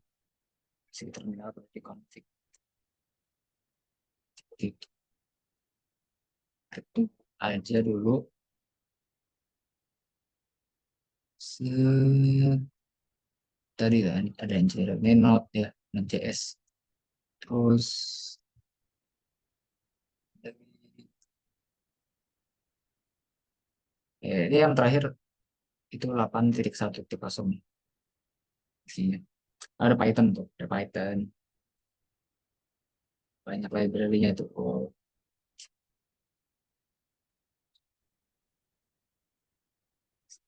Segi terminal perlu dikonfig. Gitu. Itu aja dulu. Tadi kan ada ngrok, ini Node ya, Node.js. Terus ini yang terakhir itu 8.1.0 isinya. Ada Python tuh, ada Python, banyak library-nya tuh. Oh,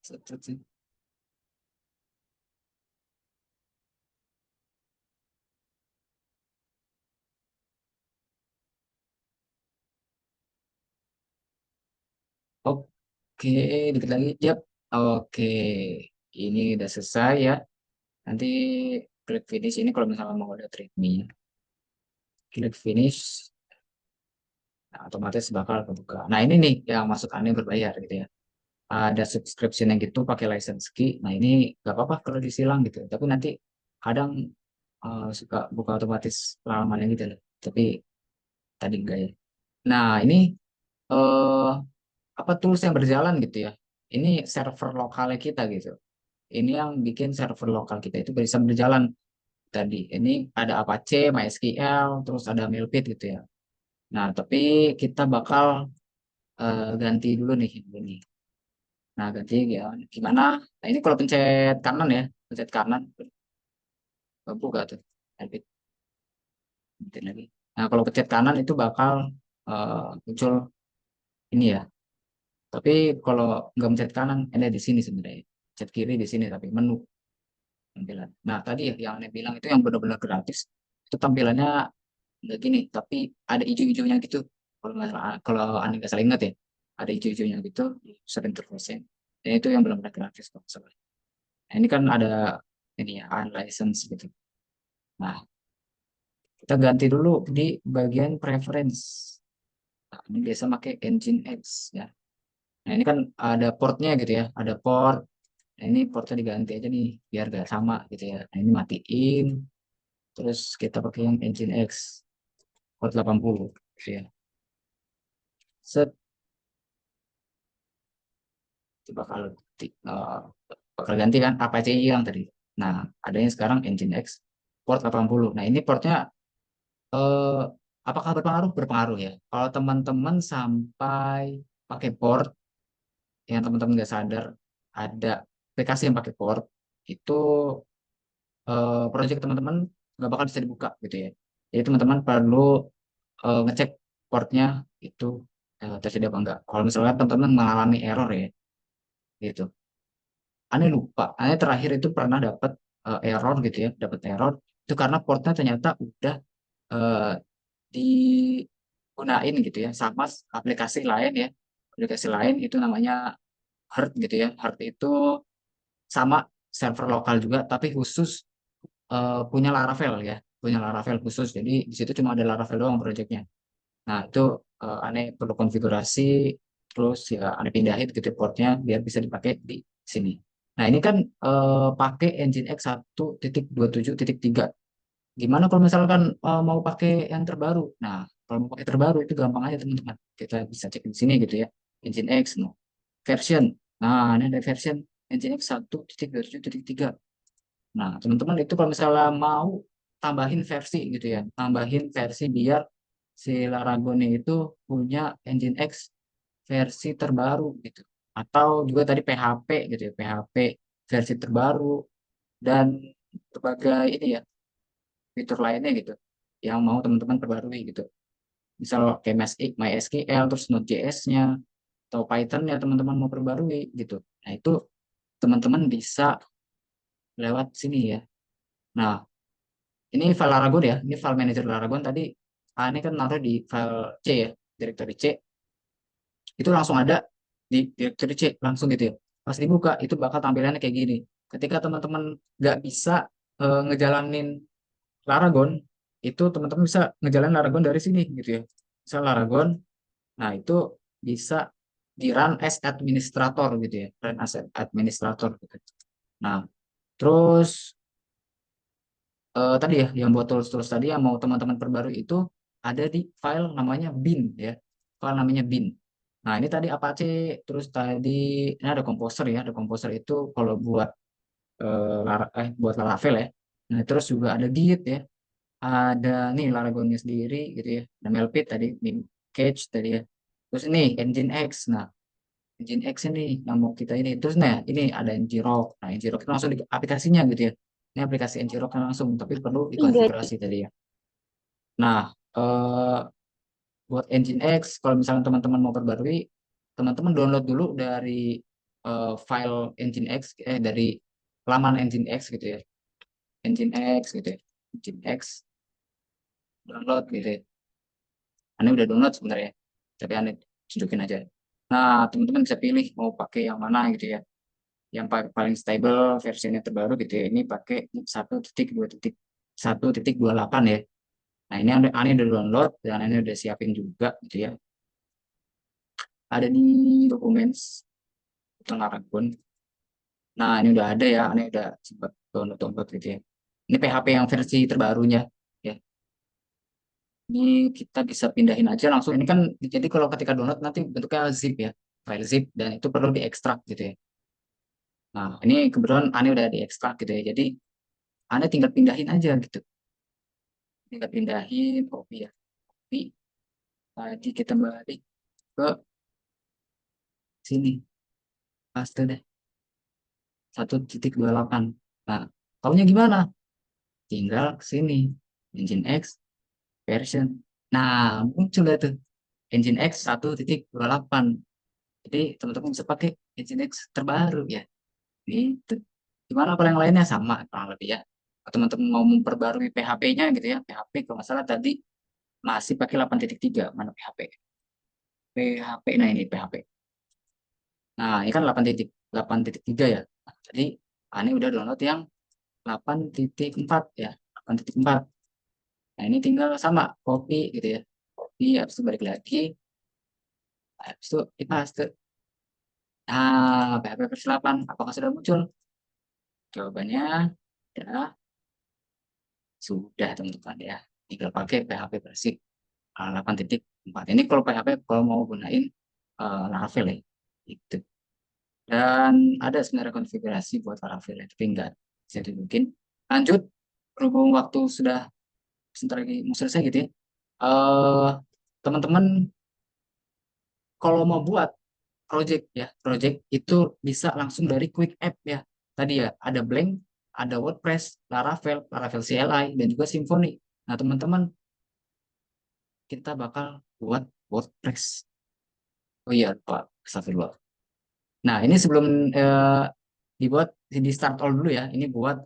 set, set, set. Oke, dikit lagi. Yap. Oke, ini udah selesai ya. Nanti klik finish ini kalau misalnya mau ada readme. Klik finish, nah, otomatis bakal kebuka. Nah ini nih yang masukannya berbayar gitu ya. Ada subscription yang gitu pakai license key. Nah ini nggak apa-apa kalau disilang gitu. Tapi nanti kadang suka buka otomatis pengalamannya gitu loh. Tapi tadi enggak ya. Nah ini eh apa tools yang berjalan gitu ya. Ini server lokalnya kita gitu. Ini yang bikin server lokal kita itu bisa berjalan tadi. Ini ada Apache, MySQL, terus ada Mailpit gitu ya. Nah, tapi kita bakal ganti dulu nih ini. Nah, ganti ya gimana? Nah, ini kalau pencet kanan ya, pencet kanan buka tuh. Mailpit, pencet lagi. Nah, kalau pencet kanan itu bakal muncul ini ya. Tapi kalau nggak pencet kanan, ada di sini sebenarnya. Pencet kiri di sini tapi menu tampilan. Nah, tadi ya yang Anda bilang itu yang benar-benar gratis. Itu tampilannya nggak gini, tapi ada hijau-hijaunya gitu. Kalau Anda nggak salah ingat ya, ada hijau-hijaunya gitu, user interface-nya. Dan itu yang benar-benar gratis kalau nggak salah. Nah, ini kan ada ini ya, unlicensed gitu. Nah, kita ganti dulu di bagian preference. Nah, ini biasa pakai Nginx ya. Nah, ini kan ada portnya gitu ya, ada port. Nah, ini portnya diganti aja nih, biar gak sama gitu ya. Nah, ini matiin, terus kita pakai yang Nginx, port 80 gitu ya. Set, itu bakal ganti kan, apa aja hilang tadi. Nah, adanya sekarang Nginx, port 80. Nah, ini portnya eh, apakah berpengaruh? Berpengaruh ya. Kalau teman-teman sampai pakai port, yang teman-teman nggak sadar, ada aplikasi yang pakai port, itu project teman-teman nggak bakal bisa dibuka gitu ya. Jadi teman-teman perlu ngecek portnya itu tersedia apa enggak. Kalau misalnya teman-teman mengalami error ya, gitu. Aneh lupa, aneh terakhir itu pernah dapat error gitu ya, dapat error itu karena portnya ternyata udah eh, digunain gitu ya sama aplikasi lain ya. Aplikasi lain itu namanya Heart gitu ya. Heart itu sama server lokal juga, tapi khusus punya Laravel ya, punya Laravel khusus. Jadi di situ cuma ada Laravel doang projectnya. Nah itu aneh perlu konfigurasi, terus ya aneh pindahin gitu portnya biar bisa dipakai di sini. Nah, ini kan pakai Nginx 1.27.3. Gimana kalau misalkan mau pakai yang terbaru? Nah, kalau mau pakai terbaru itu gampang aja teman-teman. Kita bisa cek di sini gitu ya. Nginx no, version. Nah, ini ada version Nginx 1.27.3. Nah, teman-teman itu kalau misalnya mau tambahin versi gitu ya, tambahin versi biar si Laragon itu punya Nginx versi terbaru gitu. Atau juga tadi PHP gitu ya, PHP versi terbaru dan berbagai ini ya, fitur lainnya gitu yang mau teman-teman perbarui gitu. Misal kayak MySQL, terus Node.js-nya, atau Python-nya teman-teman mau perbarui gitu. Nah, itu teman-teman bisa lewat sini ya. Nah, ini file Laragon ya, ini file manager Laragon tadi. Ini kan naruh di file C ya, directory C. Itu langsung ada di directory C, langsung gitu ya. Pas dibuka, itu bakal tampilannya kayak gini. Ketika teman-teman nggak bisa ngejalanin Laragon, itu teman-teman bisa ngejalanin Laragon dari sini gitu ya. Misal Laragon, nah itu bisa di run as administrator gitu ya, run as administrator gitu. Nah, terus tadi ya yang buat tools-tools tadi yang mau teman-teman perbarui itu ada di file namanya bin ya, file namanya bin. Nah, ini tadi Apache, terus tadi ini ada Composer ya, ada Composer itu kalau buat buat Laravel ya. Nah, terus juga ada Git ya, ada nih Laragonnya sendiri gitu ya, ada Melpit tadi, Min Cage tadi ya. Terus ini Nginx. Nah, Nginx ini yang mau kita ini. Terus nah, ini ada Ngrok. Nah, Ngrok itu langsung di aplikasinya gitu ya. Ini aplikasi Ngrok langsung, tapi perlu Tiga. dikonfigurasi tadi ya. Nah, buat Nginx, kalau misalnya teman-teman mau perbarui, teman-teman download dulu dari file Nginx, dari laman Nginx gitu ya. Nginx gitu ya. Nginx, download gitu ya. Anda udah download sebenarnya, tapi Anda tunjukin aja. Nah, teman-teman bisa pilih mau pakai yang mana gitu ya. Yang paling stable versinya terbaru gitu ya. Ini pakai 1.2.1.28 ya. Nah, ini Anda udah download dan Anda udah siapin juga gitu ya. Ada di documents tengah akun. Nah, ini udah ada ya, Anda udah sempat download gitu ya. Ini PHP yang versi terbarunya ya. Ini kita bisa pindahin aja langsung. Ini kan jadi kalau ketika download nanti bentuknya zip ya, file zip dan itu perlu diekstrak gitu ya. Nah, ini kebetulan Ane udah diekstrak gitu ya. Jadi Ane tinggal pindahin aja gitu. Tinggal pindahin copy ya. Copy. Tadi kita balik ke sini. Paste deh. 1.28. Nah, taunya gimana? Tinggal ke sini. Nginx version. Nah, muncul itu. Nginx 1.28. Jadi teman-teman bisa pakai Nginx terbaru ya. Itu. Gimana kalau yang lainnya sama kurang lebih ya. Kalau teman-teman mau memperbarui PHP-nya gitu ya. PHP kalau nggak salah tadi masih pakai 8.3. Mana PHP? PHP, nah ini PHP. Nah, ini kan 8.3 ya. Nah, jadi ini udah download yang 8.4 ya. 8.4. Nah, ini tinggal sama copy gitu ya. Copy, habis itu balik lagi. Habis itu dipaste. Nah, PHP versi 8. Apakah sudah muncul? Jawabannya ya sudah teman-teman ya. Tinggal pakai PHP versi 8.4. Ini kalau PHP kalau mau gunain Laravel ya. Gitu. Dan ada sebenarnya konfigurasi buat Laravel ya, tapi enggak bisa dimungkin. Lanjut, berhubung waktu sudah sebentar lagi mau selesai gitu ya. Teman-teman kalau mau buat project ya, project itu bisa langsung dari Quick App ya. Tadi ya, ada Blank, ada WordPress, Laravel, Laravel CLI, dan juga Symfony. Nah, teman-teman, kita bakal buat WordPress. Oh iya, Pak, astagfirullah. Nah, ini sebelum dibuat, di start all dulu ya. Ini buat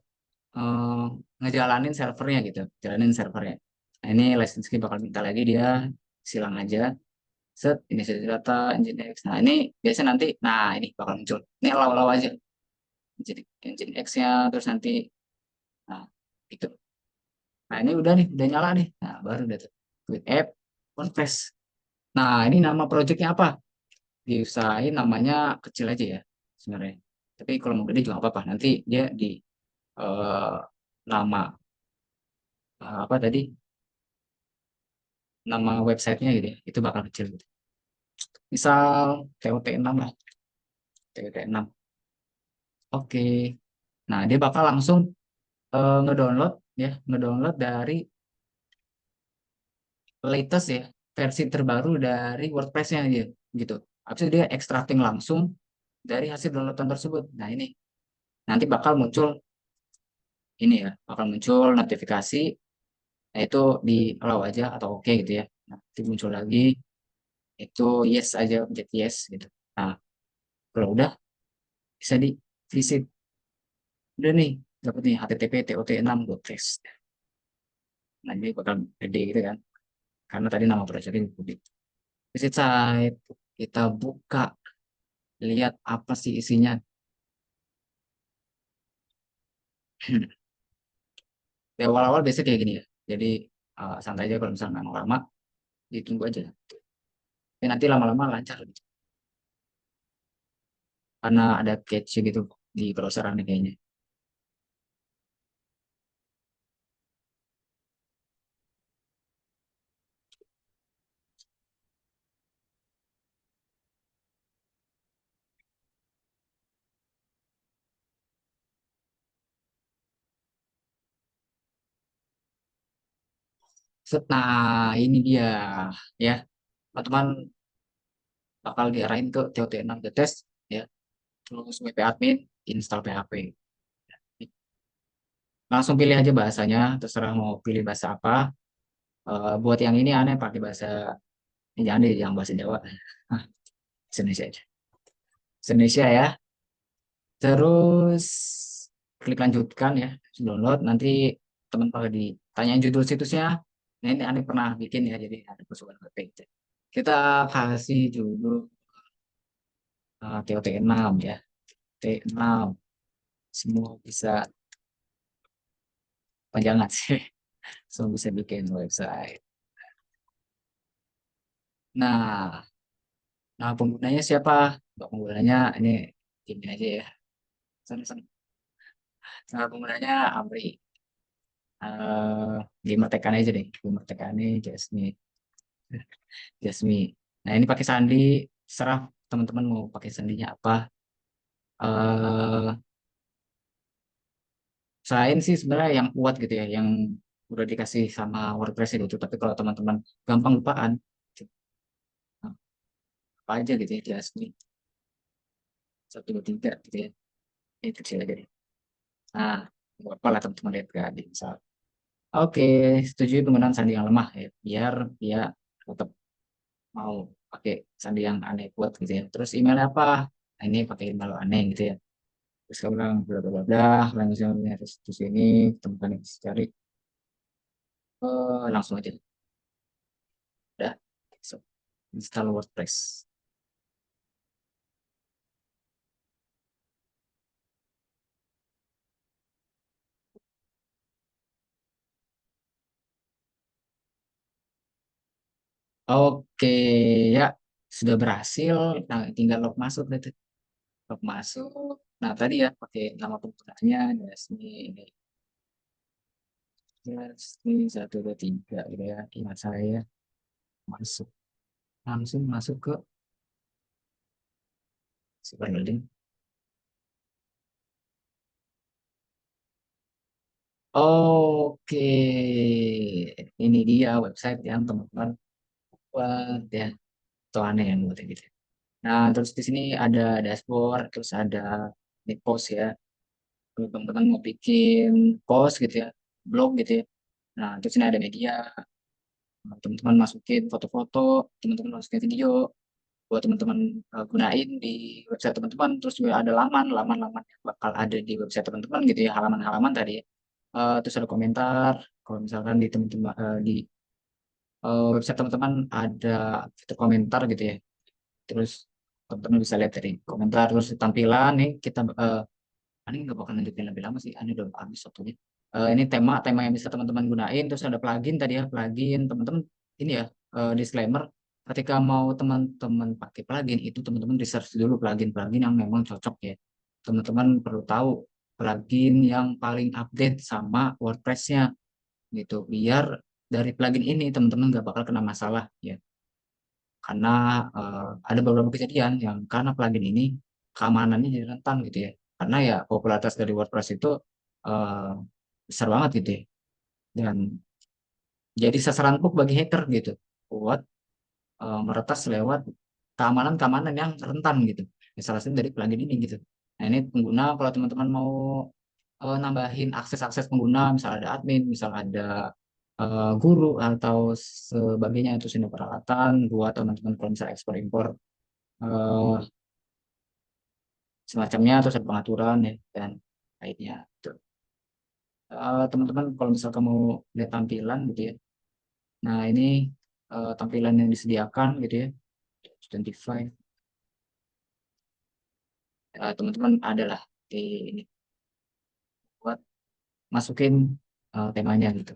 eh, ngejalanin servernya gitu, jalanin servernya. Nah, ini license key bakal minta lagi dia, silang aja. Set, ini sudah data, Nginx. Nah, ini biasanya nanti, nah ini bakal muncul. Ini law aja. Jadi Nginx-nya, terus nanti, nah gitu. Nah, ini udah nih, udah nyala nih. Nah, baru udah tuh. Quick App, WordPress. Nah, ini nama projectnya apa? Diusahain namanya kecil aja ya, sebenarnya. Tapi kalau mau gede juga nggak apa-apa. Nanti dia di nama apa tadi, nama websitenya gitu ya, itu bakal kecil gitu. Misal TOT6 lah, TOT6. Oke. Nah, dia bakal langsung ngedownload ya, ngedownload dari latest ya, versi terbaru dari WordPress-nya dia gitu. Habis itu dia extracting langsung dari hasil downloadan tersebut. Nah, ini nanti bakal muncul ini ya, bakal muncul notifikasi, nah itu di allow aja atau oke gitu ya. Nanti muncul lagi itu yes aja, pencet yes gitu. Nah, kalau udah bisa di visit. Udah nih, dapat nih http tot6.test. Nah, ini bakal gede gitu kan. Karena tadi nama projectnya publik. Visit site, kita buka, lihat apa sih isinya. Di awal-awal biasanya kayak gini ya. Jadi santai aja kalau misalnya nggak lama, ditunggu aja. Dan nanti lama-lama lancar gitu. Karena ada cache gitu di browserannya kayaknya. Nah, ini dia ya. Teman-teman bakal diarahin ke TOT6 test ya. Terus WP admin, install PHP. Langsung pilih aja bahasanya, terserah mau pilih bahasa apa. Buat yang ini aneh pakai bahasa, jangan deh yang bahasa Jawa. Hah, bahasa Indonesia aja. Bahasa Indonesia ya. Terus klik lanjutkan ya, download. Nanti teman bakal ditanyain judul situsnya. Nah, ini aneh pernah bikin ya, jadi ada persoalan web page. Kita kasih judul TOT6 ya. T6. Semua bisa panjangan sih. Semua bisa bikin website. Nah, nah penggunanya siapa? Penggunanya ini aja ya. Sana-sana. Nah, penggunanya Amri. Gamer tekan aja deh. Gamer tekan Jasmi. Jasmi. Nah, ini pakai sandi. Serah teman-teman mau pakai sandinya apa. eh Selain sih sebenarnya yang kuat gitu ya, yang udah dikasih sama WordPress itu. Tapi kalau teman-teman gampang lupaan, nah, apa aja gitu ya, Jasmi. 1, 2, 3 gitu ya. Ini kecil aja deh. Nah, nggak apa lah teman-teman lihat kan. Misal. Oke, setuju penggunaan sandi yang lemah ya, biar dia tetap mau pakai sandi yang aneh kuat gitu ya. Terus email apa? Nah, ini pakai email aneh gitu ya. Terus kamu bilang bla bla bla bla, langsung terus ini teman yang cari langsung aja udah. So, install WordPress. Oke, ya sudah berhasil. Nah, tinggal log masuk deh tuh. Log masuk. Nah, tadi ya pakai nama penggunanya Jasmi ini. Jasmi 1, 2, 3 gitu ya. Ingat saya masuk, langsung masuk ke Superlink. Oke, ini dia website yang teman-teman buat ya, atau aneh yang buat gitu. Nah, terus di sini ada dashboard, terus ada ini post ya. Kalau teman-teman mau bikin post gitu ya, blog gitu ya. Nah, terus ini ada media, teman-teman masukin foto-foto, teman-teman masukin video, buat teman-teman gunain di website teman-teman. Terus juga ada laman-laman yang bakal ada di website teman-teman gitu ya, halaman-halaman tadi ya. Terus ada komentar, kalau misalkan di teman-teman di website teman-teman ada fitur komentar gitu ya. Terus teman-teman bisa lihat dari komentar, terus tampilan nih kita ini nggak bakal lanjutin lebih lama sih, ini udah habis waktunya. Ini tema yang bisa teman-teman gunain, terus ada plugin tadi ya, plugin teman-teman ini ya, disclaimer, ketika mau teman-teman pakai plugin itu teman-teman research dulu plugin-plugin yang memang cocok ya. teman-teman perlu tahu plugin yang paling update sama WordPress-nya gitu. Biar dari plugin ini teman-teman nggak bakal kena masalah ya. Karena ada beberapa kejadian yang karena plugin ini keamanannya jadi rentan gitu ya. Karena ya popularitas dari WordPress itu eh, besar banget gitu ya. Dan jadi sasaran empuk bagi hacker gitu buat meretas lewat keamanan-keamanan yang rentan gitu. Ya, salah satu dari plugin ini gitu. Nah ini pengguna kalau teman-teman mau nambahin akses-akses pengguna, misal ada admin, misal ada guru atau sebagainya itu sini peralatan buat teman-teman kalau misalnya ekspor impor eh, semacamnya atau ada pengaturan ya dan lainnya. Gitu. Teman-teman kalau misal kamu lihat tampilan gitu ya. Nah ini tampilan yang disediakan gitu ya. 25 teman-teman adalah di ini buat masukin temanya gitu.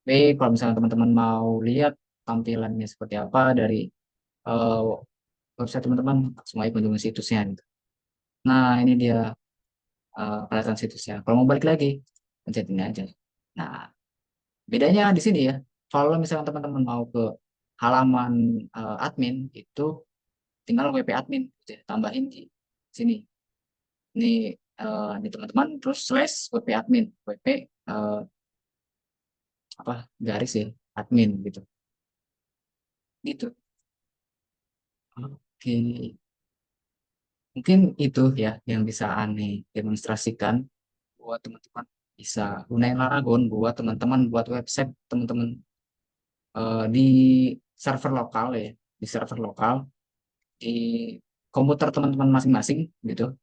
Tapi kalau misalnya teman-teman mau lihat tampilannya seperti apa dari eh, website teman-teman, langsung aja kunjungi situsnya gitu. Nah ini dia kelihatan situsnya. Kalau mau balik lagi, pencet ini aja. Nah bedanya di sini ya. Kalau misalnya teman-teman mau ke halaman admin itu tinggal WP admin, gitu ya, tambahin di sini. Ini teman-teman terus slash WP admin, WP apa garis ya admin gitu. Gitu. Oke, mungkin itu ya yang bisa aneh demonstrasikan buat teman-teman bisa gunain Laragon buat teman-teman buat website teman-teman di server lokal ya, di server lokal di komputer teman-teman masing-masing gitu.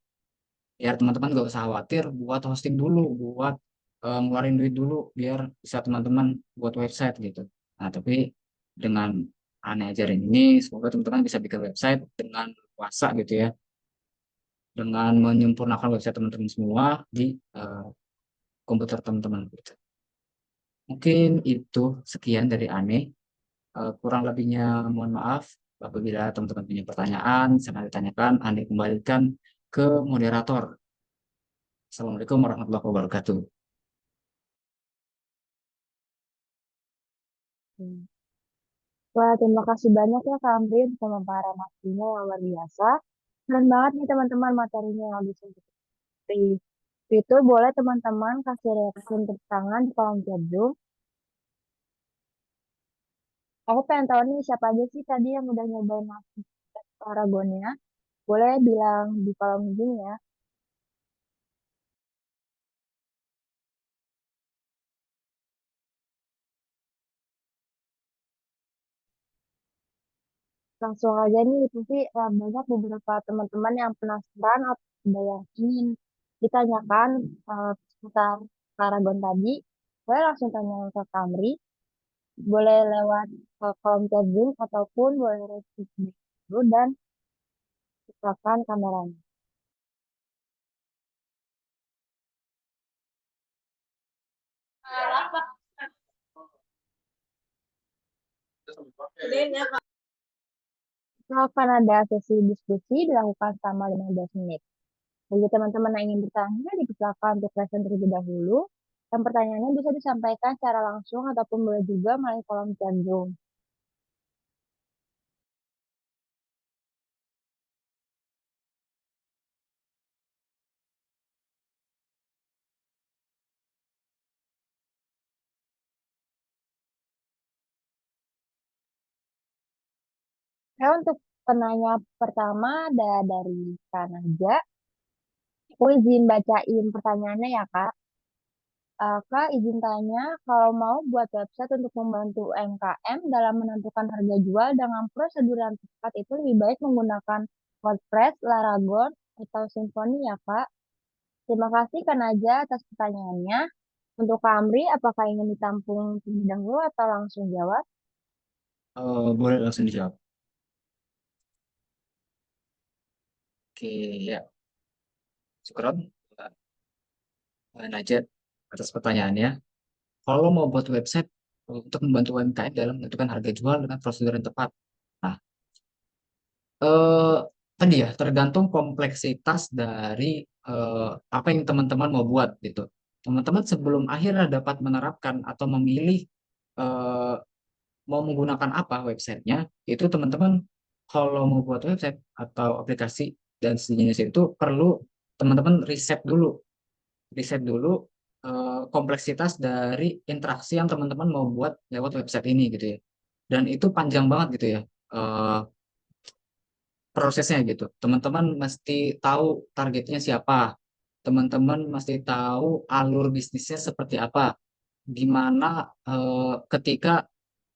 Biar teman-teman gak usah khawatir buat hosting dulu, buat ngeluarin duit dulu biar bisa teman-teman buat website gitu. Nah, tapi dengan aneh ajarin ini, semoga teman-teman bisa bikin website dengan kuasa gitu ya, dengan menyempurnakan website teman-teman semua di eh, komputer teman-teman gitu. Mungkin itu sekian dari aneh. Kurang lebihnya mohon maaf. Apabila teman-teman punya pertanyaan, silahkan ditanyakan. Aneh kembalikan ke moderator. Assalamualaikum warahmatullahi wabarakatuh. Wah, terima kasih banyak ya Kak Amri untuk pemaparan materinya yang luar biasa. Keren banget nih teman-teman materinya yang bisa seperti itu. Boleh teman-teman kasih reaksi tepuk tangan di kolom chat Zoom. Aku pengen tahu nih siapa aja sih tadi yang udah nyobain masuk Paragonnya. Boleh bilang di kolom Zoom ya. Langsung aja nih, itu sih banyak beberapa teman-teman yang penasaran atau ada yang ingin ditanyakan seputar Paragon tadi. Boleh langsung tanya ke Kamri. Boleh lewat kolom chat Zoom ataupun boleh review dulu dan silakan kameranya. Akan ada sesi diskusi dilakukan selama 15 menit. Bagi teman-teman yang ingin bertanya, dipersilakan untuk present terlebih dahulu. Dan pertanyaannya bisa disampaikan secara langsung ataupun boleh juga melalui kolom chat Zoom. Ya, untuk penanya pertama ada dari Kak Naja. Aku izin bacain pertanyaannya ya Kak. Kak izin tanya, kalau mau buat website untuk membantu UMKM dalam menentukan harga jual dengan prosedur yang tepat itu lebih baik menggunakan WordPress, Laragon, atau Symfony ya Kak. Terima kasih Kak Naja atas pertanyaannya. Untuk Kak Amri, apakah ingin ditampung terlebih dahulu atau langsung jawab? Boleh langsung dijawab. Oke, ya. Syukron. Najat atas pertanyaannya. Kalau mau buat website untuk membantu UMKM dalam menentukan harga jual dengan prosedur yang tepat. Nah, eh, tadi ya tergantung kompleksitas dari apa yang teman-teman mau buat gitu. Teman-teman sebelum akhirnya dapat menerapkan atau memilih eh, mau menggunakan apa websitenya, itu teman-teman kalau mau buat website atau aplikasi dan sejenis itu perlu teman-teman riset dulu kompleksitas dari interaksi yang teman-teman mau buat lewat website ini gitu ya. Dan itu panjang banget gitu ya. eh, Prosesnya gitu. Teman-teman mesti tahu targetnya siapa. Teman-teman mesti tahu alur bisnisnya seperti apa. Gimana ketika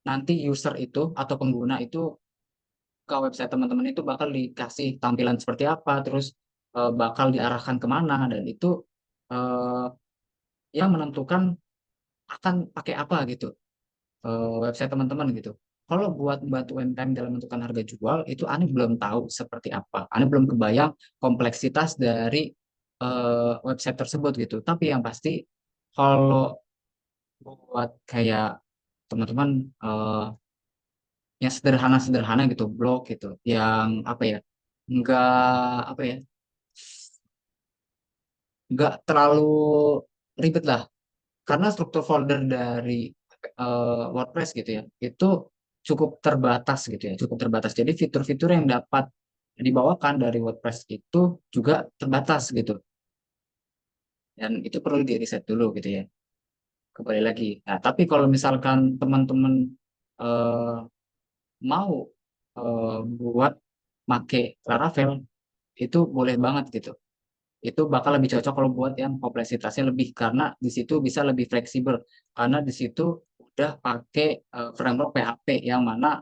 nanti user itu atau pengguna itu ke website teman-teman itu bakal dikasih tampilan seperti apa, terus bakal diarahkan kemana, dan itu eh, yang menentukan akan pakai apa gitu website teman-teman gitu. Kalau buat bantu UMKM dalam menentukan harga jual, itu Ani belum tahu seperti apa. Ani belum kebayang kompleksitas dari website tersebut gitu. Tapi yang pasti kalau buat kayak teman-teman yang sederhana-sederhana gitu, blog gitu, yang apa ya, nggak apa ya, nggak terlalu ribet lah. Karena struktur folder dari WordPress gitu ya, itu cukup terbatas gitu ya, cukup terbatas. Jadi fitur-fitur yang dapat dibawakan dari WordPress itu juga terbatas gitu. Dan itu perlu di riset dulu gitu ya. Kembali lagi. Nah, tapi kalau misalkan teman-teman eh, mau buat make Laravel, itu boleh banget gitu. Itu bakal lebih cocok kalau buat yang kompleksitasnya lebih, karena di situ bisa lebih fleksibel, karena di situ udah pakai framework PHP yang mana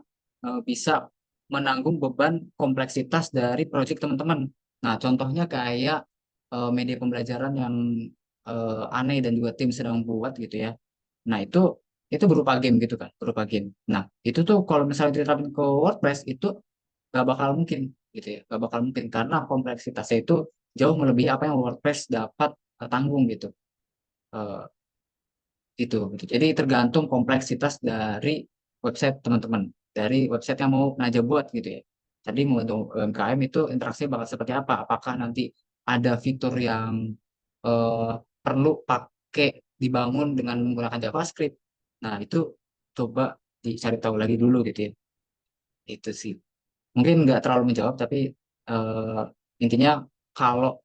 bisa menanggung beban kompleksitas dari proyek teman-teman. Nah, contohnya kayak media pembelajaran yang aneh dan juga tim sedang buat gitu ya. Nah, itu berupa game gitu kan, berupa game. Nah, itu tuh kalau misalnya diterapin ke WordPress itu gak bakal mungkin gitu ya, gak bakal mungkin karena kompleksitasnya itu jauh melebihi apa yang WordPress dapat tanggung gitu. Eh, gitu. Jadi tergantung kompleksitas dari website teman-teman, dari website yang mau Naja buat gitu ya. Tadi mau untuk UMKM itu interaksi bakal seperti apa? Apakah nanti ada fitur yang perlu pakai dibangun dengan menggunakan JavaScript? Nah, itu coba dicari tahu lagi dulu gitu ya. Itu sih. Mungkin nggak terlalu menjawab, tapi eh, intinya kalau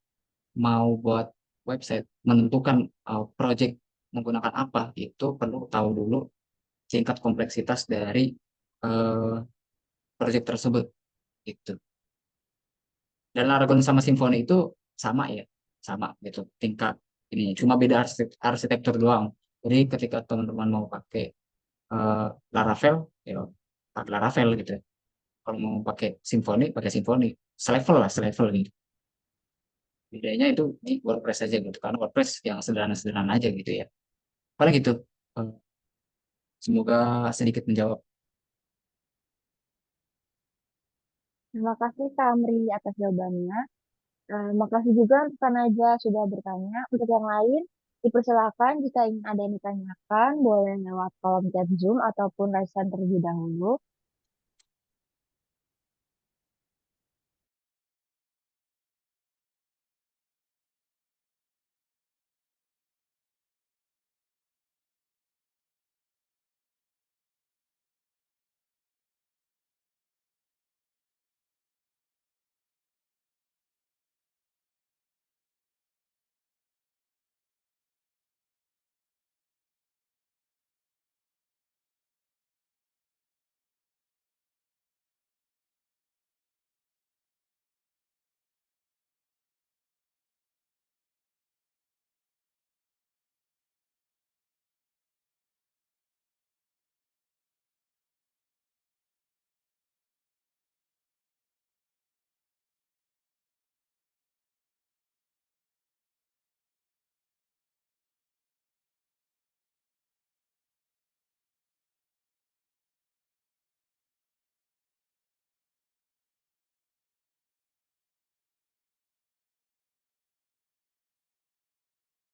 mau buat website, menentukan project menggunakan apa, itu perlu tahu dulu tingkat kompleksitas dari eh, project tersebut. Itu. Dan Laragon sama Symfony itu sama ya, sama gitu tingkat ini. Cuma beda arsitektur doang. Jadi ketika teman-teman mau pakai eh, Laravel, ya pakai Laravel gitu. Kalau mau pakai Symfony, selevel lah, selevel gitu. Bedanya itu di WordPress aja gitu, karena WordPress yang sederhana-sederhana aja gitu ya. Paling gitu. Eh, Semoga sedikit menjawab. Terima kasih Kak Amri atas jawabannya. Makasih juga untuk Kak Naja sudah bertanya. Untuk yang lain, dipersilakan jika ingin ada yang ditanyakan, boleh lewat kolom chat Zoom ataupun raise hand terlebih dahulu.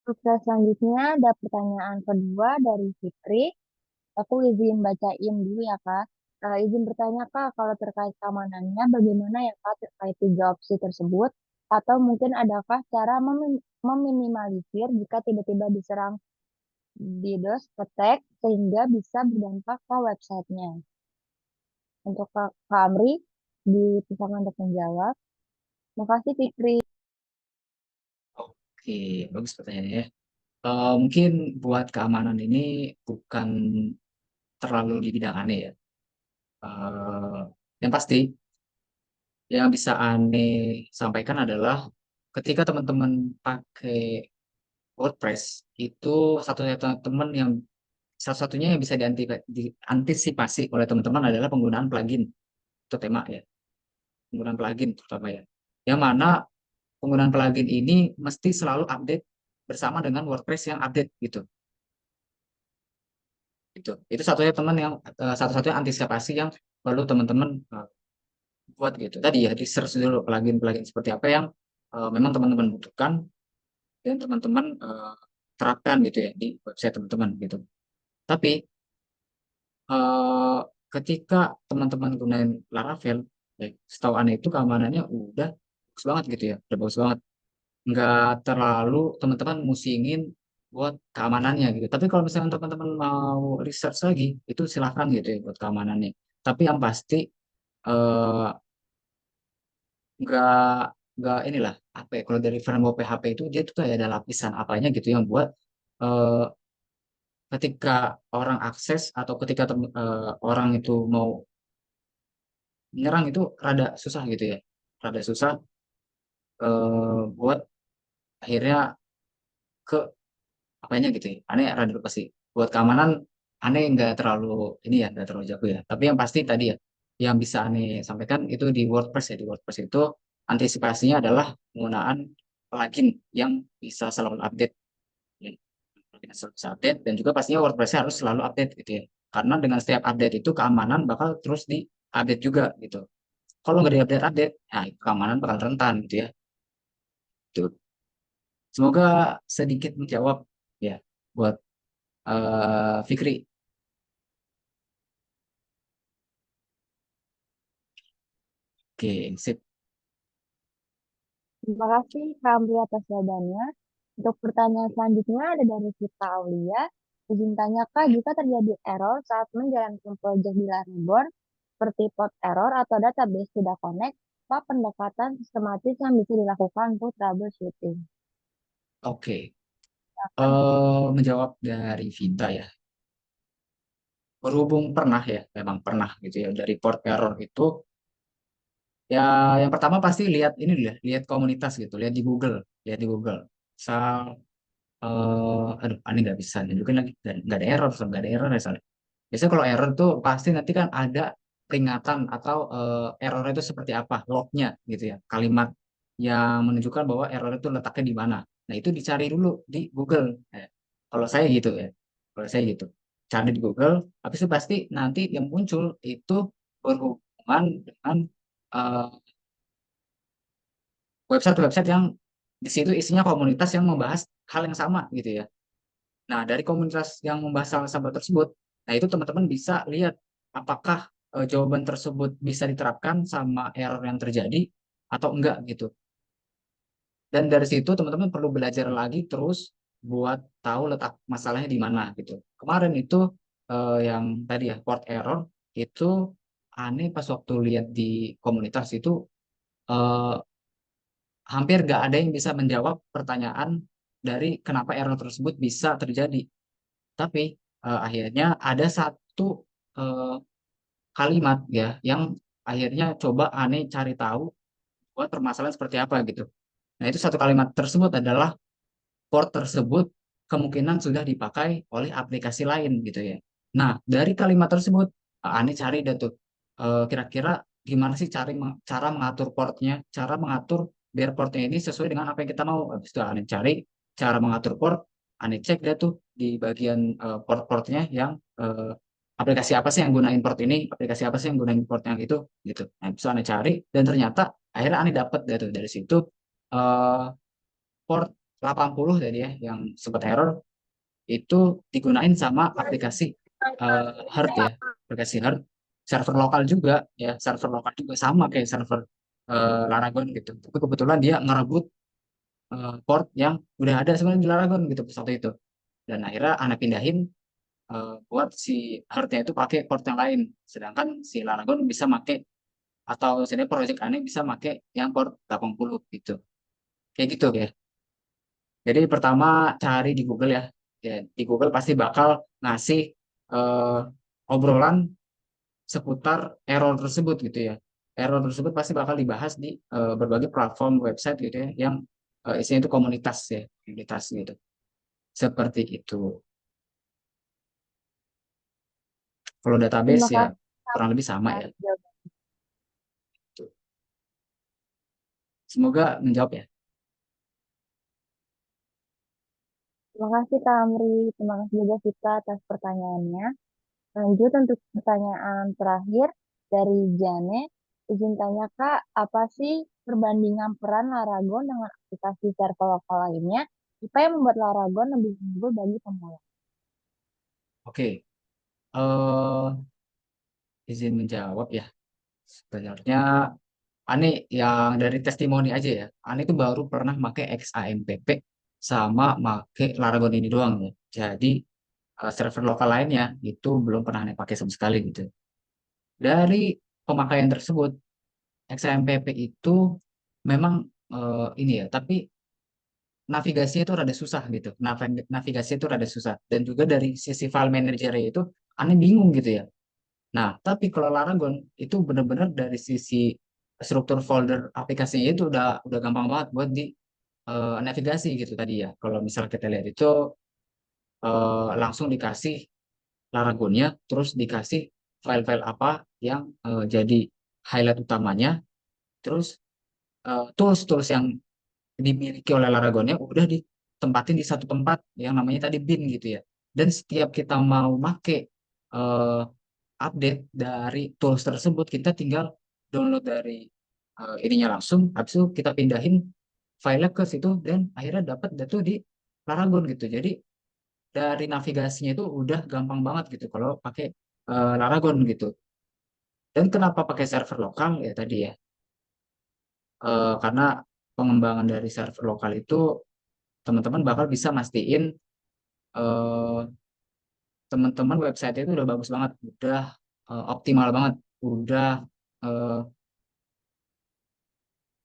Oke, selanjutnya ada pertanyaan kedua dari Fitri. Aku izin bacain dulu ya, Kak. Izin bertanya Kak, kalau terkait keamanannya bagaimana ya Kak terkait 3 opsi tersebut? Atau mungkin adakah cara meminimalisir jika tiba-tiba diserang DDoS attack sehingga bisa berdampak ke websitenya? Untuk Kak Amri, dipersilakan untuk menjawab. Makasih Fikri. Oke, bagus pertanyaannya ya. Mungkin buat keamanan ini bukan terlalu di bidang aneh ya. Eh, yang pasti yang bisa aneh sampaikan adalah ketika teman-teman pakai WordPress itu satu-satunya yang bisa diantisipasi oleh teman-teman adalah penggunaan plugin atau tema ya, penggunaan plugin terutama ya. Yang mana penggunaan plugin ini mesti selalu update bersama dengan WordPress yang update gitu. Itu satu-satunya antisipasi yang perlu teman-teman buat gitu. Tadi ya di search dulu plugin-plugin seperti apa yang memang teman-teman butuhkan dan teman-teman terapkan gitu ya di website teman-teman gitu. Tapi eh, ketika teman-teman gunain Laravel, ya, setahu aneh itu keamanannya udah bagus banget gitu ya, udah bagus banget. Nggak terlalu teman-teman musingin buat keamanannya gitu. Tapi kalau misalnya teman-teman mau research lagi, itu silahkan gitu ya buat keamanannya. Tapi yang pasti eh, nggak nggak inilah apa ya, kalau dari framework PHP itu dia tuh kayak ada lapisan apanya gitu yang buat eh, ketika orang akses atau ketika orang itu mau menyerang itu rada susah gitu ya, rada susah buat akhirnya ke apanya gitu ya. Aneh rada lupa sih. Buat keamanan aneh nggak terlalu ini ya, nggak terlalu jago ya. Tapi yang pasti tadi ya, yang bisa aneh sampaikan itu di WordPress ya. Di WordPress itu antisipasinya adalah penggunaan plugin yang bisa selalu update. Ya, plugin yang selalu bisa update dan juga pastinya WordPress harus selalu update gitu ya. Karena dengan setiap update itu keamanan bakal terus di-update juga gitu. Kalau nggak di-update-update, nah keamanan bakal rentan gitu ya. Tuh. Semoga sedikit menjawab ya buat Fikri. Oke, sip. Terima kasih Kak Amri atas jawabannya. Untuk pertanyaan selanjutnya ada dari Vita Aulia. Izin tanya Kak, jika terjadi error saat menjalankan proyek di Laravel, seperti port error atau database tidak connect, apa pendekatan sistematis yang bisa dilakukan untuk troubleshooting? Oke. Silakan. Menjawab dari Vinta ya. Berhubung pernah ya, memang pernah gitu ya dari port error itu. Ya, yang pertama pasti lihat ini dulu ya, lihat komunitas gitu, lihat di Google. Misal, aduh, ini nggak bisa nunjukin lagi, nggak ada error, nggak ada error ya soalnya. Biasanya kalau error tuh pasti nanti kan ada peringatan atau error itu seperti apa, lognya gitu ya, kalimat yang menunjukkan bahwa error itu letaknya di mana. Nah itu dicari dulu di Google. Kalau saya gitu ya, kalau saya gitu, cari di Google, habis itu pasti nanti yang muncul itu berhubungan dengan eh, website-website yang di situ isinya komunitas yang membahas hal yang sama gitu ya. Nah, dari komunitas yang membahas hal yang sama tersebut, nah itu teman-teman bisa lihat apakah jawaban tersebut bisa diterapkan sama error yang terjadi atau enggak gitu. Dan dari situ teman-teman perlu belajar lagi terus buat tahu letak masalahnya di mana gitu. Kemarin itu yang tadi ya port error itu aneh pas waktu lihat di komunitas itu eh, hampir nggak ada yang bisa menjawab pertanyaan dari kenapa error tersebut bisa terjadi. Tapi akhirnya ada satu eh, kalimat ya yang akhirnya coba aneh cari tahu buat permasalahan seperti apa gitu. Nah, itu satu kalimat tersebut adalah port tersebut kemungkinan sudah dipakai oleh aplikasi lain gitu ya. Nah, dari kalimat tersebut aneh cari deh tuh kira-kira gimana sih cara mengatur portnya, cara mengatur biar portnya ini sesuai dengan apa yang kita mau. Habis itu aneh cari cara mengatur port, aneh cek deh tuh di bagian port-portnya yang aplikasi apa sih yang gunain port ini, aplikasi apa sih yang gunain port yang itu gitu. Nah, bisa aneh cari dan ternyata akhirnya aneh dapat deh tuh dari situ eh, port 80 tadi ya yang sempat error itu digunain sama aplikasi Heart ya, aplikasi Heart. server lokal juga ya, server lokal juga sama kayak server Laragon gitu. Tapi kebetulan dia ngerebut port yang udah ada sebenarnya di Laragon gitu pas waktu itu. Dan akhirnya anak pindahin buat si hardnya itu pakai port yang lain. Sedangkan si Laragon bisa pakai atau sini project aneh bisa pakai yang port 80 gitu. Kayak gitu ya. Jadi pertama cari di Google ya. Ya, di Google pasti bakal ngasih eh, obrolan seputar error tersebut gitu ya. Error tersebut pasti bakal dibahas di berbagai platform website gitu ya yang isinya itu komunitas ya, komunitas gitu. Seperti itu. Kalau database Terima ya kasih kurang lebih sama ya. atas jawaban. Semoga menjawab ya. Terima kasih Kak Amri. Terima kasih juga Vita atas pertanyaannya. Lanjut untuk pertanyaan terakhir dari Jane. Izin tanya Kak, apa sih perbandingan peran Laragon dengan aplikasi server lokal lainnya? Apa yang membuat Laragon lebih unggul bagi pemula? Oke. eh izin menjawab ya. Sebenarnya Ane yang dari testimoni aja ya. Ane itu baru pernah pakai XAMPP sama pakai Laragon ini doang ya. Jadi server lokal lainnya itu belum pernah Ane pakai sama sekali gitu. Dari pemakaian tersebut, XAMPP itu memang ini ya, tapi navigasinya itu rada susah gitu. Navigasinya itu rada susah. Dan juga dari sisi file manager itu Ane bingung gitu ya. Nah, tapi kalau Laragon itu benar-benar dari sisi struktur folder aplikasinya itu udah gampang banget buat di navigasi gitu tadi ya. Kalau misal kita lihat itu langsung dikasih Laragonnya, terus dikasih file-file apa yang jadi highlight utamanya, terus tools-tools yang dimiliki oleh Laragonnya udah ditempatin di satu tempat yang namanya tadi bin gitu ya. Dan setiap kita mau make eh, update dari tools tersebut, kita tinggal download dari ininya langsung, habis itu kita pindahin file ke situ dan akhirnya dapat data di Laragon gitu. Jadi dari navigasinya itu udah gampang banget gitu kalau pakai Laragon gitu. Dan kenapa pakai server lokal ya tadi ya? Karena pengembangan dari server lokal itu teman-teman bakal bisa mastiin eh, teman-teman website itu udah bagus banget, udah optimal banget, udah eh,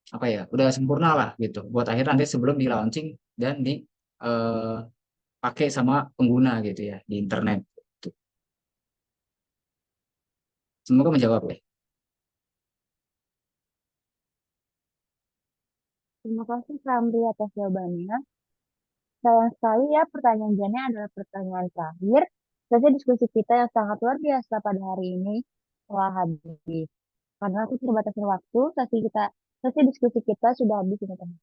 apa ya, udah sempurna lah gitu. Buat akhir nanti sebelum di launching dan dipakai sama pengguna gitu ya di internet. Gitu. Semoga menjawab ya. Terima kasih Kak Amri atas jawabannya. Sayang sekali ya pertanyaan Jane adalah pertanyaan terakhir. Sesi diskusi kita yang sangat luar biasa pada hari ini telah habis. Karena aku keterbatasan waktu, sesi diskusi kita sudah habis ini teman.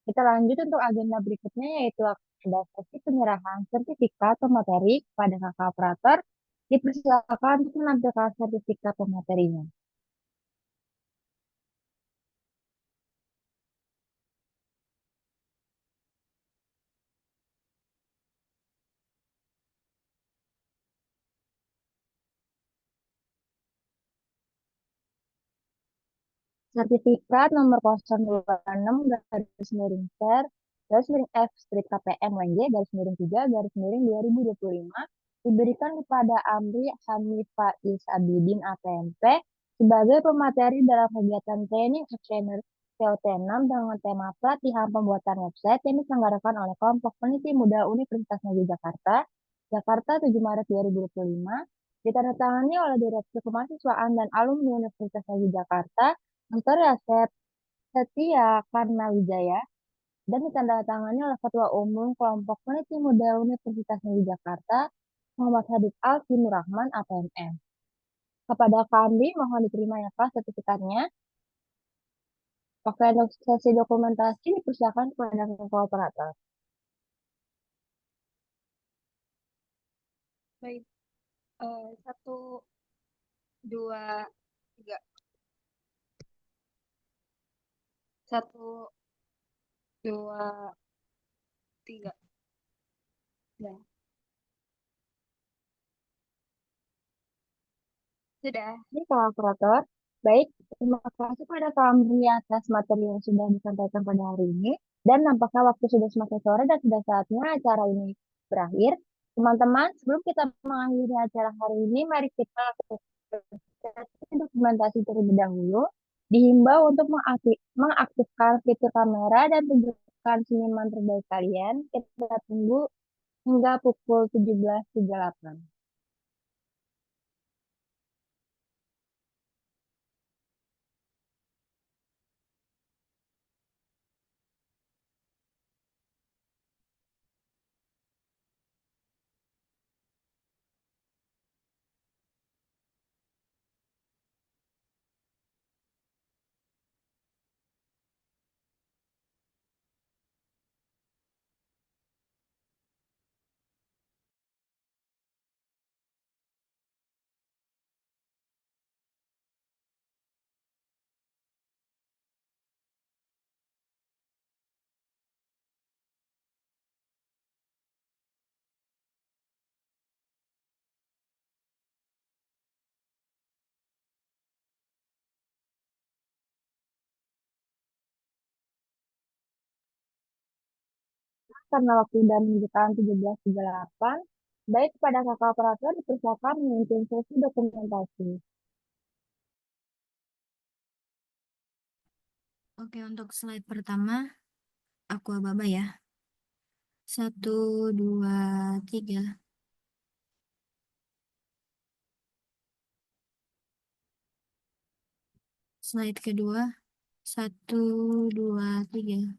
Kita lanjut untuk agenda berikutnya yaitu ada sesi penyerahan sertifikat pemateri kepada kakak operator. Dipersilakan untuk menampilkan sertifikat pematerinya. Sertifikat nomor 026 garis miring ser garis miring F strip KPM WNJ garis miring 3 garis miring 2025 diberikan kepada Amri Hanifa Isabidin APMP sebagai pemateri dalam kegiatan training trainer TOT6 dengan tema pelatihan pembuatan website yang diselenggarakan oleh kelompok peneliti muda Universitas Negeri Jakarta, Jakarta 7 Maret 2025, ditandatangani oleh Direktur Kemahasiswaan dan Alumni Universitas Negeri Jakarta, Dr. Yasep Setia Karnawijaya dan ditandatangani oleh Ketua Umum Kelompok Peneliti Muda Universitas Negeri Jakarta, Muhammad Habib Alfi Nurrahman, APMM. Kepada kami, mohon diterima ya Pak sertifikatnya. Oke, sesi dokumentasi dipersilakan kepada kakak operator. Baik. Satu, dua, tiga. Satu, dua, tiga. Ya. Sudah. Ini kolaborator. Baik, terima kasih pada Kamri atas materi yang sudah disampaikan pada hari ini. Dan nampaknya waktu sudah semakin sore dan sudah saatnya acara ini berakhir. Teman-teman, sebelum kita mengakhiri acara hari ini, mari kita lakukan dokumentasi terlebih dahulu. Dihimbau untuk mengaktifkan fitur kamera dan tunjukkan senyuman terbaik kalian. Kita tunggu hingga pukul 17.38. Karena waktu sudah menunjukkan 17.38, baik kepada kakak operator dipersilakan memimpin sesi dokumentasi. Oke, untuk slide pertama, aku aba-aba ya. 1, 2, 3. Slide kedua, 1, 2, 3.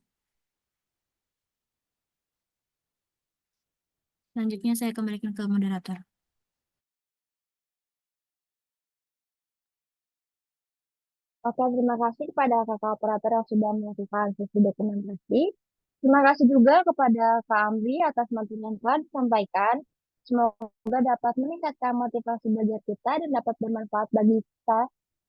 Selanjutnya saya kembalikan ke moderator. Oke, terima kasih kepada kakak operator yang sudah melakukan sesi dokumentasi. Terima kasih juga kepada Kak Amri atas materi yang telah disampaikan. Semoga dapat meningkatkan motivasi belajar kita dan dapat bermanfaat bagi kita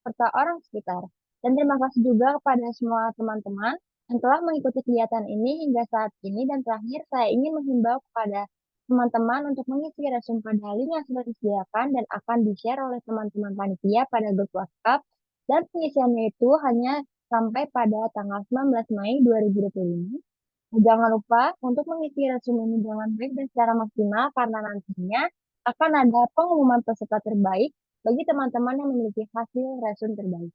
serta orang sekitar. Dan terima kasih juga kepada semua teman-teman yang telah mengikuti kegiatan ini hingga saat ini. Dan terakhir, saya ingin menghimbau kepada teman-teman untuk mengisi resume pada link yang sudah disediakan dan akan di-share oleh teman-teman panitia pada grup WhatsApp. Dan pengisiannya itu hanya sampai pada tanggal 19 Mei 2025. Jangan lupa untuk mengisi resume ini dengan baik dan secara maksimal karena nantinya akan ada pengumuman peserta terbaik bagi teman-teman yang memiliki hasil resume terbaik.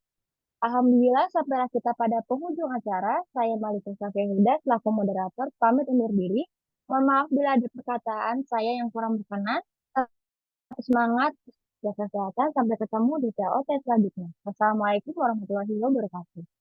Alhamdulillah, sampailah kita pada penghujung acara. Saya Malika Safiyahida selaku moderator pamit undur diri. Mohon maaf bila ada perkataan saya yang kurang berkenan. Semangat, jaga kesehatan, sampai ketemu di TOT selanjutnya. Wassalamualaikum warahmatullahi wabarakatuh.